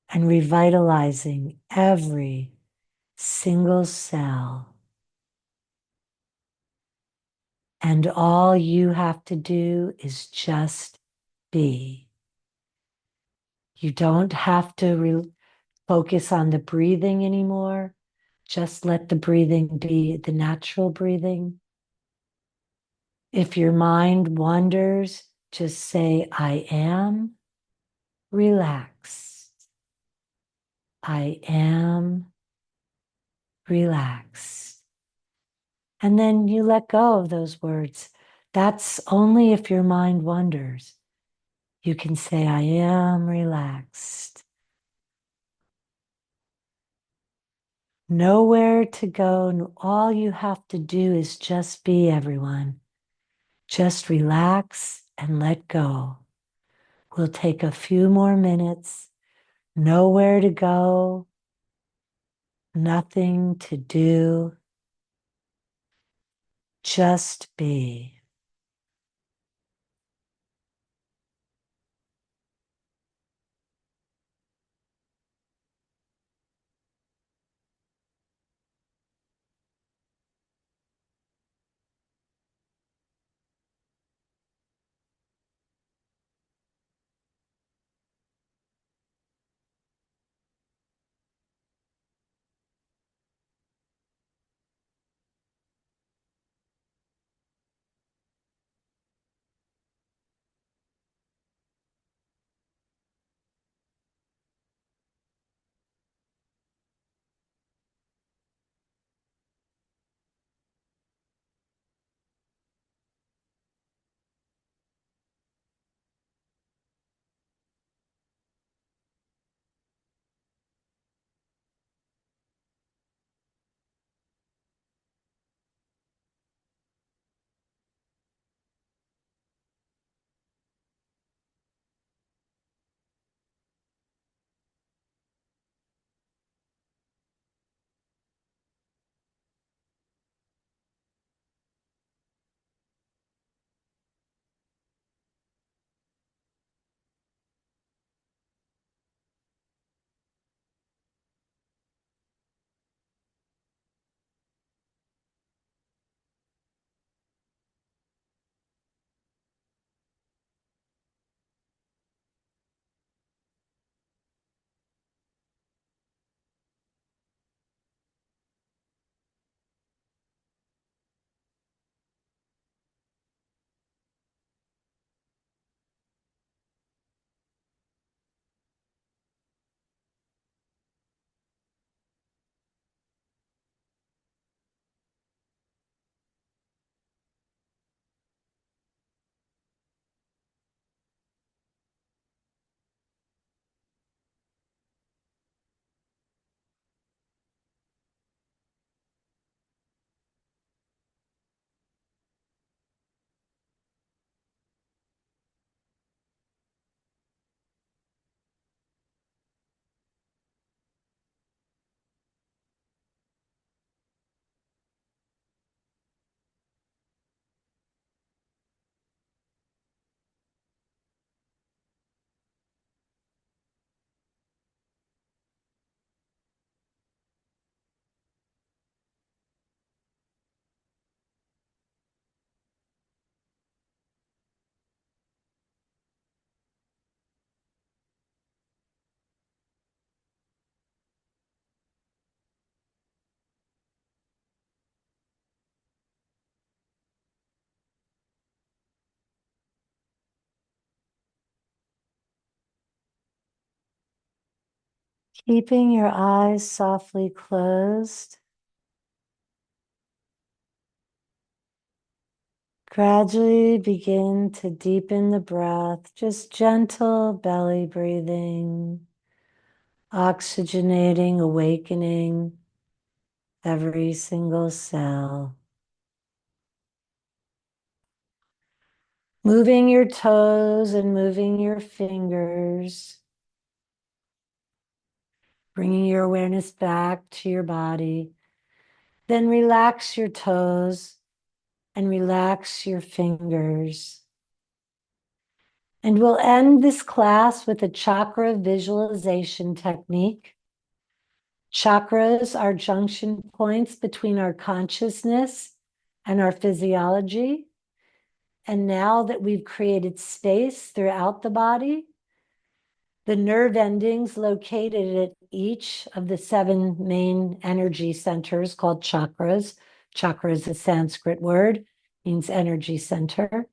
and revitalizing every single cell. And all you have to do is just be. You don't have to focus on the breathing anymore. Just let the breathing be the natural breathing. If your mind wanders, just say, I am relaxed. I am relaxed. And then you let go of those words. That's only if your mind wanders. You can say, I am relaxed. Nowhere to go. And all you have to do is just be, everyone. Just relax and let go. We'll take a few more minutes. Nowhere to go. Nothing to do. Just be. Keeping your eyes softly closed. Gradually begin to deepen the breath, just gentle belly breathing, oxygenating, awakening every single cell. Moving your toes and moving your fingers. Bringing your awareness back to your body. Then relax your toes and relax your fingers. And we'll end this class with a chakra visualization technique. Chakras are junction points between our consciousness and our physiology. And now that we've created space throughout the body, the nerve endings located at each of the 7 main energy centers called chakras. Chakra is a Sanskrit word, means energy center.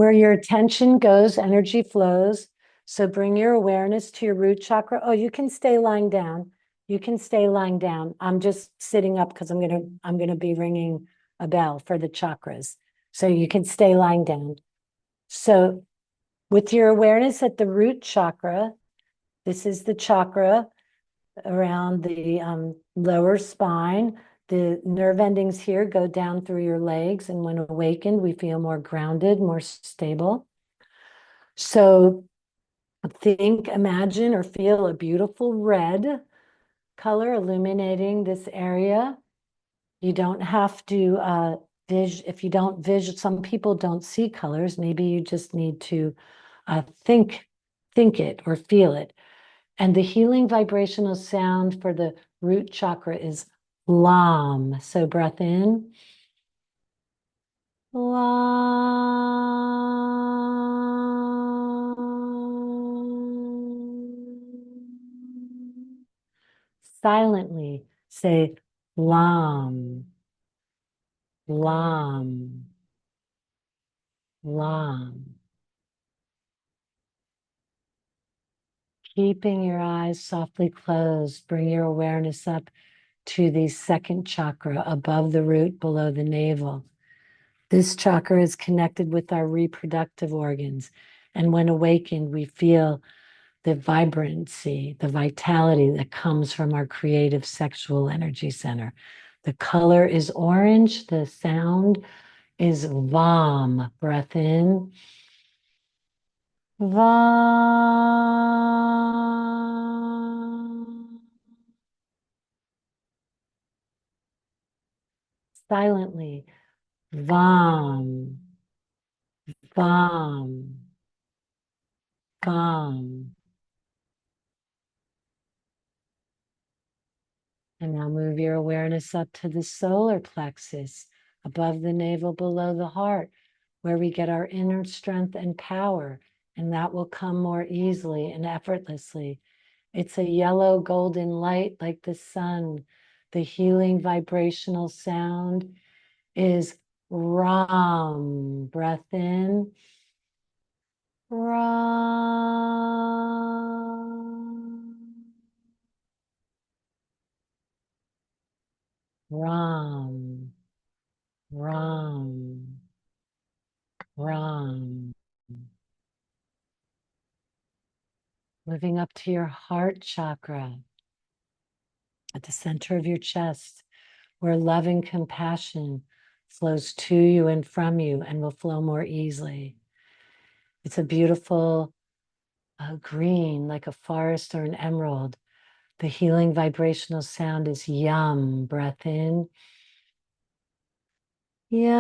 Where your attention goes, energy flows. So bring your awareness to your root chakra. Oh, you can stay lying down. You can stay lying down. I'm just sitting up because I'm gonna be ringing a bell for the chakras. So you can stay lying down. So with your awareness at the root chakra, this is the chakra around the lower spine. The nerve endings here go down through your legs, and when awakened, we feel more grounded, more stable. So think, imagine, or feel a beautiful red color illuminating this area. You don't have to if you don't some people don't see colors. Maybe you just need to think it or feel it. And the healing vibrational sound for the root chakra is Lam. So breath in. Lam. Silently say Lam. Lam. Lam. Keeping your eyes softly closed, bring your awareness up to the second chakra above the root, below the navel. This chakra is connected with our reproductive organs. And when awakened, we feel the vibrancy, the vitality that comes from our creative sexual energy center. The color is orange. The sound is Vam. Breath in. Vam. Silently. Vam. Vam. Vam. And now move your awareness up to the solar plexus, above the navel, below the heart, where we get our inner strength and power. And that will come more easily and effortlessly. It's a yellow golden light like the sun. The healing vibrational sound is Ram. Breath in. Ram. Ram. Ram. Ram. Moving up to your heart chakra at the center of your chest, where love and compassion flows to you and from you and will flow more easily. It's a beautiful green, like a forest or an emerald. The healing vibrational sound is Yum. Breath in. Yum.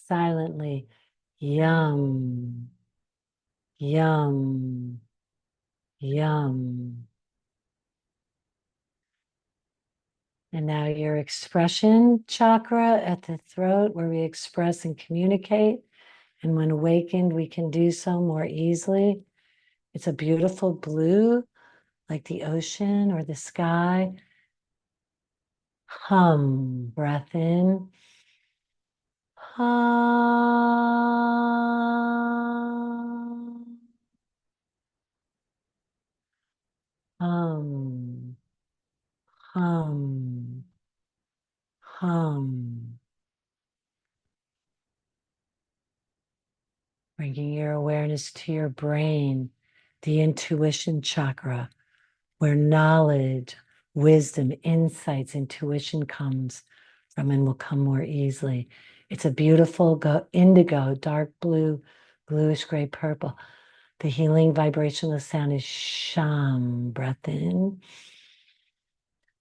Silently. Yum. Yum. Yum. And now your expression chakra at the throat, where we express and communicate. And when awakened, we can do so more easily. It's a beautiful blue, like the ocean or the sky. Hum. Breath in. Hum. Hum. Hum. Hum. Bringing your awareness to your brain, the intuition chakra, where knowledge, wisdom, insights, intuition comes from and will come more easily. It's a beautiful indigo, dark blue, bluish gray purple. The healing vibrational sound is Sham. Breath in.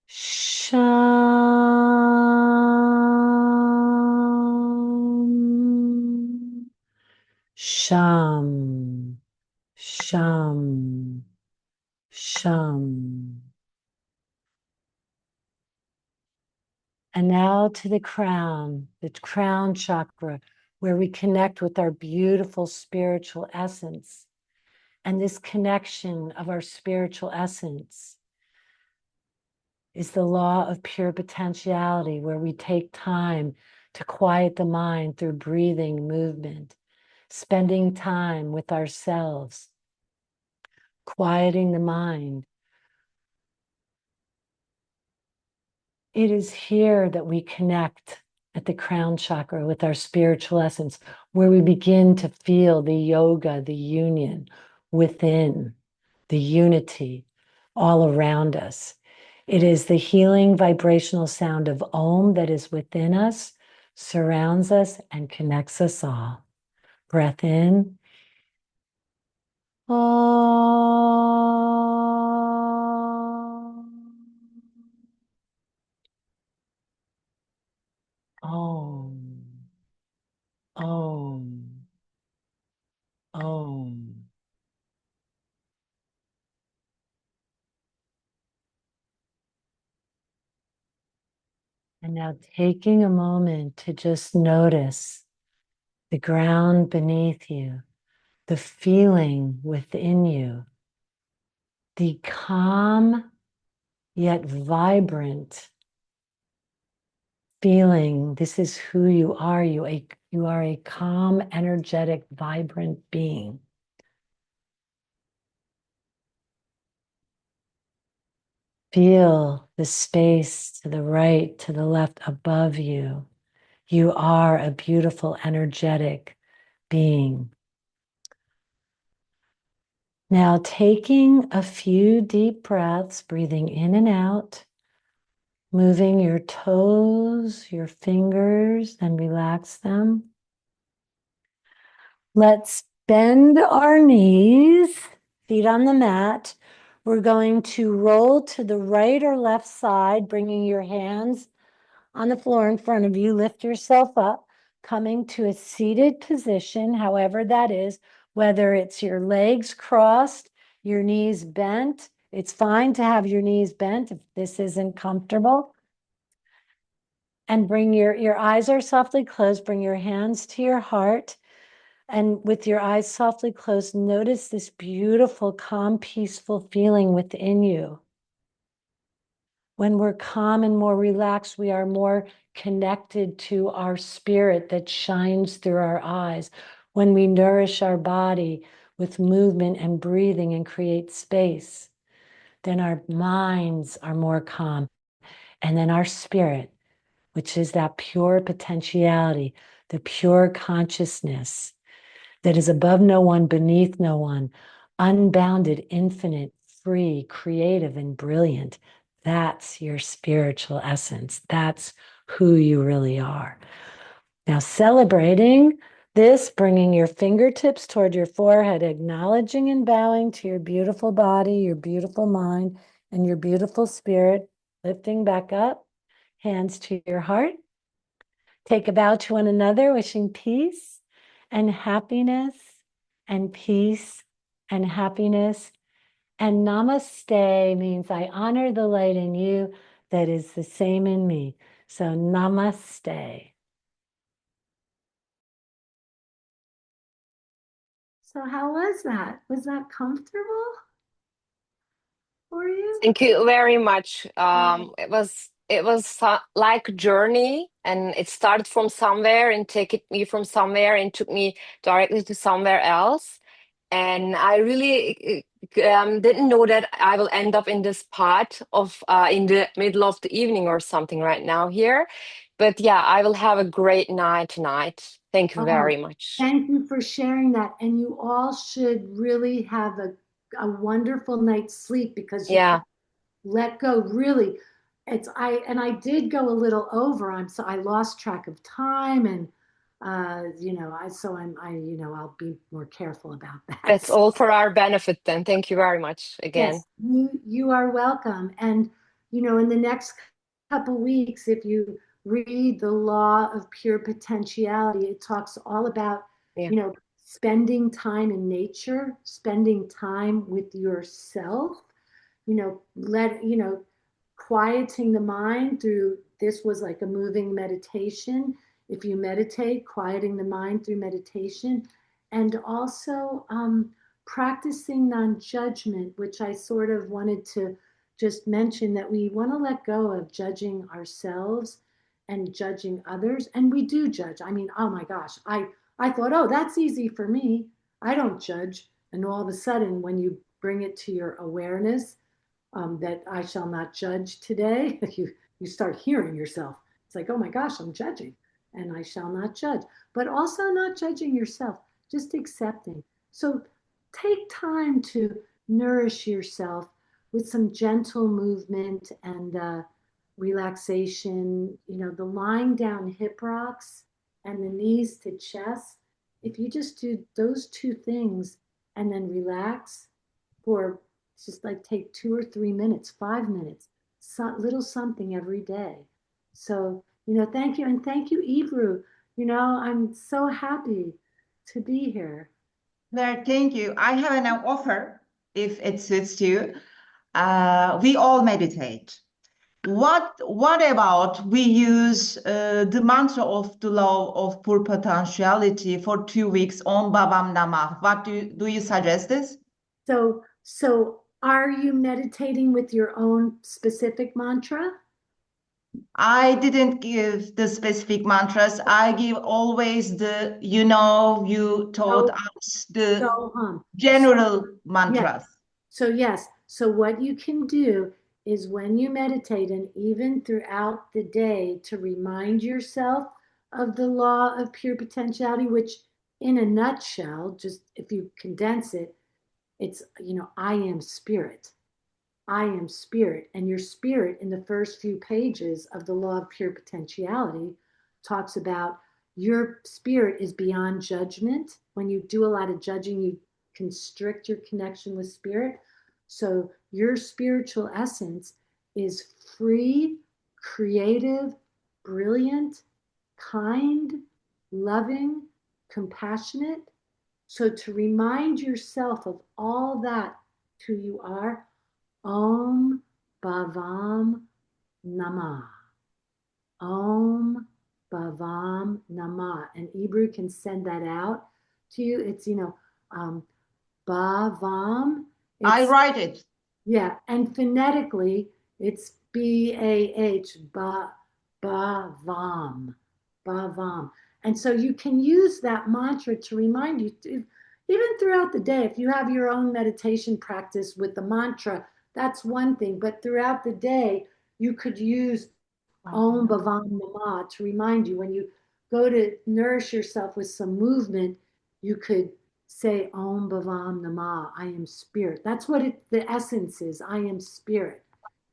Sham. Sham. Sham. Sham. And now to the crown chakra, where we connect with our beautiful spiritual essence. And this connection of our spiritual essence is the law of pure potentiality, where we take time to quiet the mind through breathing, movement, spending time with ourselves, quieting the mind. It is here that we connect at the crown chakra with our spiritual essence, where we begin to feel the yoga, the union within, the unity all around us. It is the healing vibrational sound of Om that is within us, surrounds us, and connects us all. Breath in. Om. Om. Om. And now taking a moment to just notice the ground beneath you, the feeling within you, the calm yet vibrant feeling. This is who you are. You are a calm, energetic, vibrant being. Feel the space to the right, to the left, above you. You are a beautiful, energetic being. Now, taking a few deep breaths, breathing in and out, moving your toes, your fingers, then relax them. Let's bend our knees, feet on the mat. We're going to roll to the right or left side, bringing your hands on the floor in front of you. Lift yourself up, coming to a seated position, however that is, whether it's your legs crossed, your knees bent. It's fine to have your knees bent if this isn't comfortable. And bring your eyes are softly closed. Bring your hands to your heart. And with your eyes softly closed, notice this beautiful, calm, peaceful feeling within you. When we're calm and more relaxed, we are more connected to our spirit that shines through our eyes. When we nourish our body with movement and breathing and create space, then our minds are more calm. And then our spirit, which is that pure potentiality, the pure consciousness that is above no one, beneath no one, unbounded, infinite, free, creative, and brilliant. That's your spiritual essence. That's who you really are. Now, celebrating this, bringing your fingertips toward your forehead, acknowledging and bowing to your beautiful body, your beautiful mind, and your beautiful spirit, lifting back up, hands to your heart. Take a bow to one another, wishing peace and happiness and peace and happiness. And namaste means I honor the light in you that is the same in me. So namaste. So how was that? Was that comfortable for you? Thank you very much. It was like a journey, and it started from somewhere and take me from somewhere and took me directly to somewhere else. And I really didn't know that I will end up in this part of in the middle of the evening or something right now here. But yeah, I will have a great night tonight. Thank you Oh, very much. thank you for sharing that. And you all should really have a wonderful night's sleep because you Yeah, let go. Really, I did go a little over. I lost track of time, and I'll be more careful about that's that. all for our benefit then. Thank you very much again. Yes, you are welcome. And in the next couple weeks, if you read the law of pure potentiality, it talks all about, Yeah. spending time in nature, spending time with yourself, quieting the mind through, this was like a moving meditation. If you meditate, quieting the mind through meditation, and also practicing non-judgment, which I sort of wanted to just mention that we want to let go of judging ourselves and judging others. And we do judge. I mean, oh my gosh, I thought, oh, that's easy for me. I don't judge. And all of a sudden, when you bring it to your awareness, that I shall not judge today, you start hearing yourself. It's like, oh my gosh, I'm judging, and I shall not judge. But also not judging yourself, just accepting. So take time to nourish yourself with some gentle movement and relaxation. You know, the lying down hip rocks and the knees to chest. If you just do those two things and then relax for just like take 2 or 3 minutes, 5 minutes, little something every day. So, you know, thank you. And thank you, Ebru. You know, I'm so happy to be here. Claire, thank you. I have an offer if it suits you. We all meditate. What about we use the mantra of the law of pure potentiality for 2 weeks on Babam Namah? What do you suggest this? So are you meditating with your own specific mantra? I didn't give the specific mantras. I give always the, you taught us the general mantras. Yes. So yes. So what you can do is when you meditate and even throughout the day to remind yourself of the law of pure potentiality, which in a nutshell, just if you condense it, it's, I am spirit. I am spirit. And your spirit in the first few pages of the law of pure potentiality talks about your spirit is beyond judgment. When you do a lot of judging, you constrict your connection with spirit. So your spiritual essence is free, creative, brilliant, kind, loving, compassionate. So to remind yourself of all that who you are, Om Bhavam Namah. Om Bhavam Namah. And Ebru can send that out to you. It's, Bhavam. I write it. Yeah. And phonetically, it's B-A-H, Bhavam. Bhavam. And so you can use that mantra to remind you, even throughout the day, if you have your own meditation practice with the mantra, that's one thing. But throughout the day, you could use Om Bhavam Namah to remind you when you go to nourish yourself with some movement, you could say Om Bhavam Namah, I am spirit. That's what the essence is. I am spirit.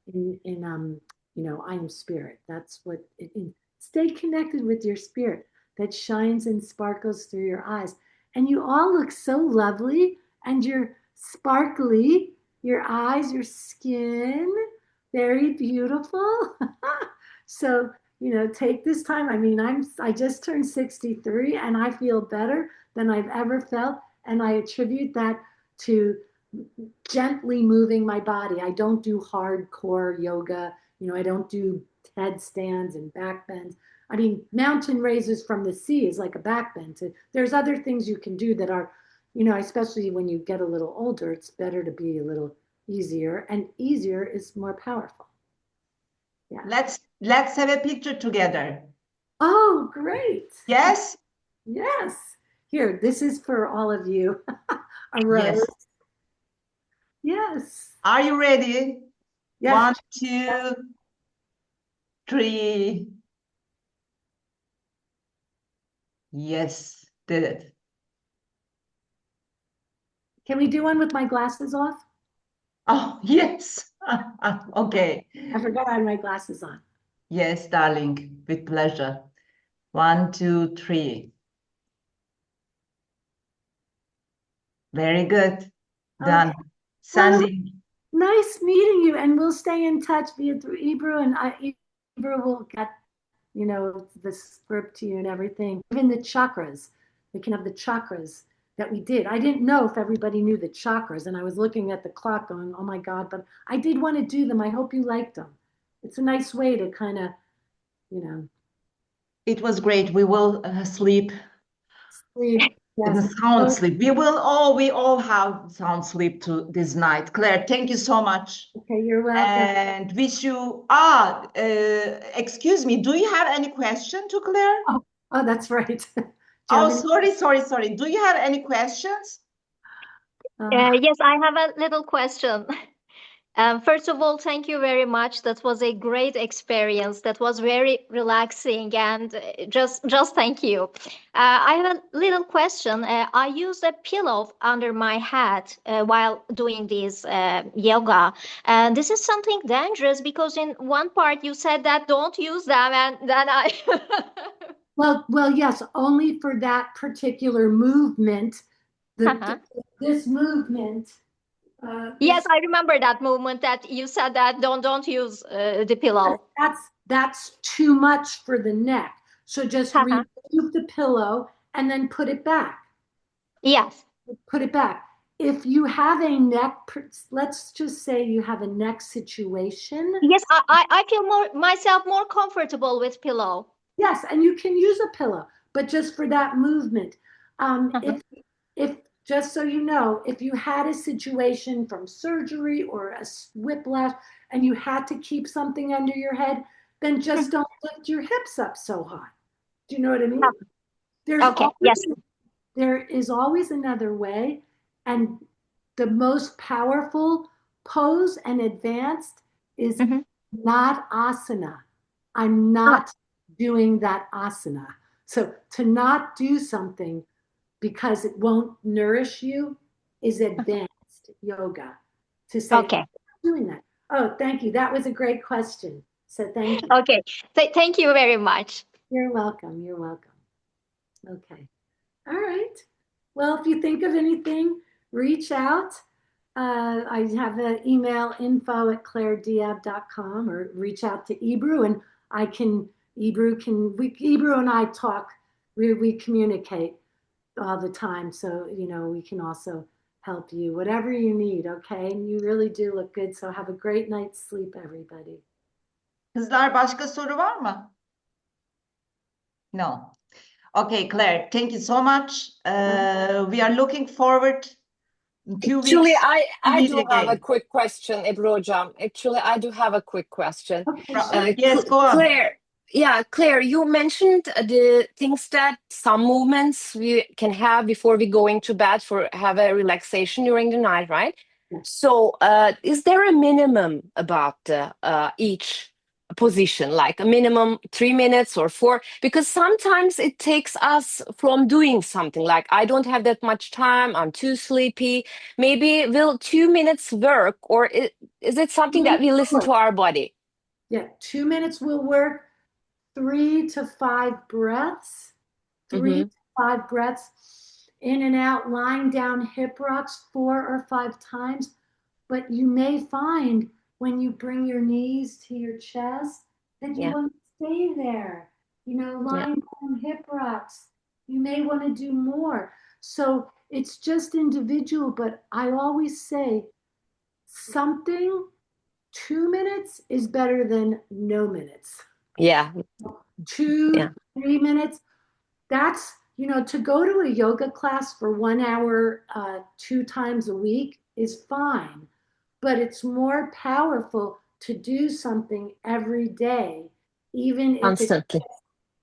I am spirit. That's what it is. Stay connected with your spirit that shines and sparkles through your eyes. And you all look so lovely, and you're sparkly, your eyes, your skin, very beautiful. So, take this time. I mean, I just turned 63 and I feel better than I've ever felt. And I attribute that to gently moving my body. I don't do hardcore yoga. I don't do headstands and back bends. I mean, mountain raises from the sea is like a back bend. There's other things you can do that are, especially when you get a little older, it's better to be a little easier, and easier is more powerful. Yeah. Let's have a picture together. Oh, great. Yes? Yes. Here, this is for all of you. A rose. Yes. Yes. Are you ready? Yes. 1, 2, 3. Yes, did it. Can we do one with my glasses off? Oh, yes. Okay. I forgot I had my glasses on. Yes, darling, with pleasure. 1, 2, 3. Very good. Done. Okay. Sending. Well, nice meeting you, and we'll stay in touch via through Ebru, and Ebru will get, the script to you and everything. Even the chakras, we can have the chakras that we did. I didn't know if everybody knew the chakras, and I was looking at the clock going, oh my God, but I did want to do them. I hope you liked them. It's a nice way to kind of, It was great. We will sleep. The Yes. sound So, sleep. We all have sound sleep to this night. Claire, thank you so much. okay, you're welcome. And wish you, excuse me, do you have any question to Claire? Oh, that's right. Do you Oh, have any- sorry. Do you have any questions? Yes, I have a little question. First of all, thank you very much. That was a great experience. That was very relaxing, and just thank you. I have a little question. I use a pillow under my head while doing this yoga. And this is something dangerous because in one part you said that don't use them, and then I. Well, yes, only for that particular movement. Uh-huh. This movement. Yes, I remember that moment that you said that don't use the pillow. That's too much for the neck. So just Uh-huh. remove the pillow and then put it back. Yes. Put it back. If you have a neck, let's just say you have a neck situation. Yes, I feel myself more comfortable with pillow. Yes, and you can use a pillow, but just for that movement. Uh-huh. If just so you know, if you had a situation from surgery or a whiplash and you had to keep something under your head, then just don't lift your hips up so high. Do you know what I mean? Okay, yes. There is always another way, and the most powerful pose and advanced is not asana. I'm not doing that asana. So to not do something because it won't nourish you is advanced yoga. To say, Okay. I'm doing that. Oh, thank you. That was a great question. So thank you. Okay. Thank you very much. You're welcome. You're welcome. Okay. All right. Well, if you think of anything, reach out. I have an email info@clairediab.com or reach out to Ebru and Ebru and I talk, we communicate all the time. So, we can also help you, whatever you need. Okay. And you really do look good. So have a great night's sleep, everybody. Kızlar başka soru var mı? No. Okay, Claire, thank you so much. We are looking forward in 2 weeks. Actually, I meet do have a again. quick question, Ebru Hocam. Actually, I do have a quick question. Okay. Yes, go on. Claire, you mentioned the things that some movements we can have before we going to bed for have a relaxation during the night, right? Yes. So, is there a minimum about each position, like a minimum 3 minutes or 4? Because sometimes it takes us from doing something. Like I don't have that much time. I'm too sleepy. Maybe will 2 minutes work, or is it something that we listen to our body? Yeah, 2 minutes will work. 3 to 5 breaths, 3 to 5 breaths in and out, lying down hip rocks 4 or 5 times. But you may find when you bring your knees to your chest that you want to stay there, lying down hip rocks. You may want to do more. So it's just individual, but I always say 2 minutes is better than no minutes. Yeah. 2, 3 minutes. That's, to go to a yoga class for 1 hour, 2 times a week is fine, but it's more powerful to do something every day, even if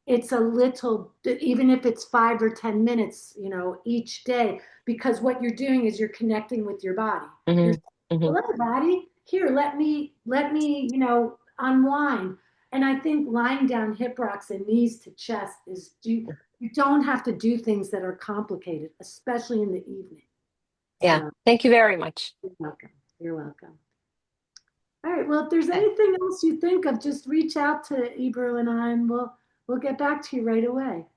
it's a little, even if it's 5 or 10 minutes, each day, because what you're doing is you're connecting with your body. You're saying, hello, body. Here, let me, unwind. And I think lying down hip rocks and knees to chest is you don't have to do things that are complicated, especially in the evening. Yeah. So, thank you very much. You're welcome. You're welcome. All right. Well, if there's anything else you think of, just reach out to Ebru and I, and we'll get back to you right away.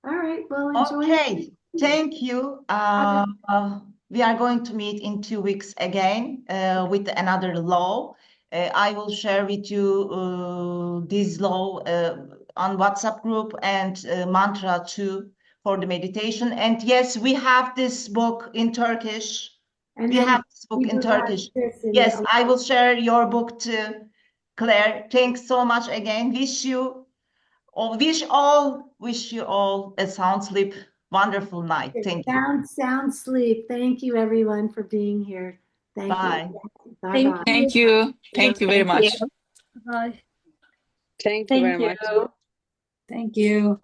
All right. Well, enjoy. Okay. Thank you. We are going to meet in 2 weeks again with another law. I will share with you this law on WhatsApp group and mantra too for the meditation. And yes, we have this book in Turkish. We have this book in Turkish. Yes, I will share your book too, Claire. Thanks so much again. Wish you all a sound sleep wonderful night. Thank you. Sound sleep. Thank you, everyone, for being here. Thank Bye. you. Bye-bye. Thank you. Thank you very much. you. Bye. Thank you very much. Thank you.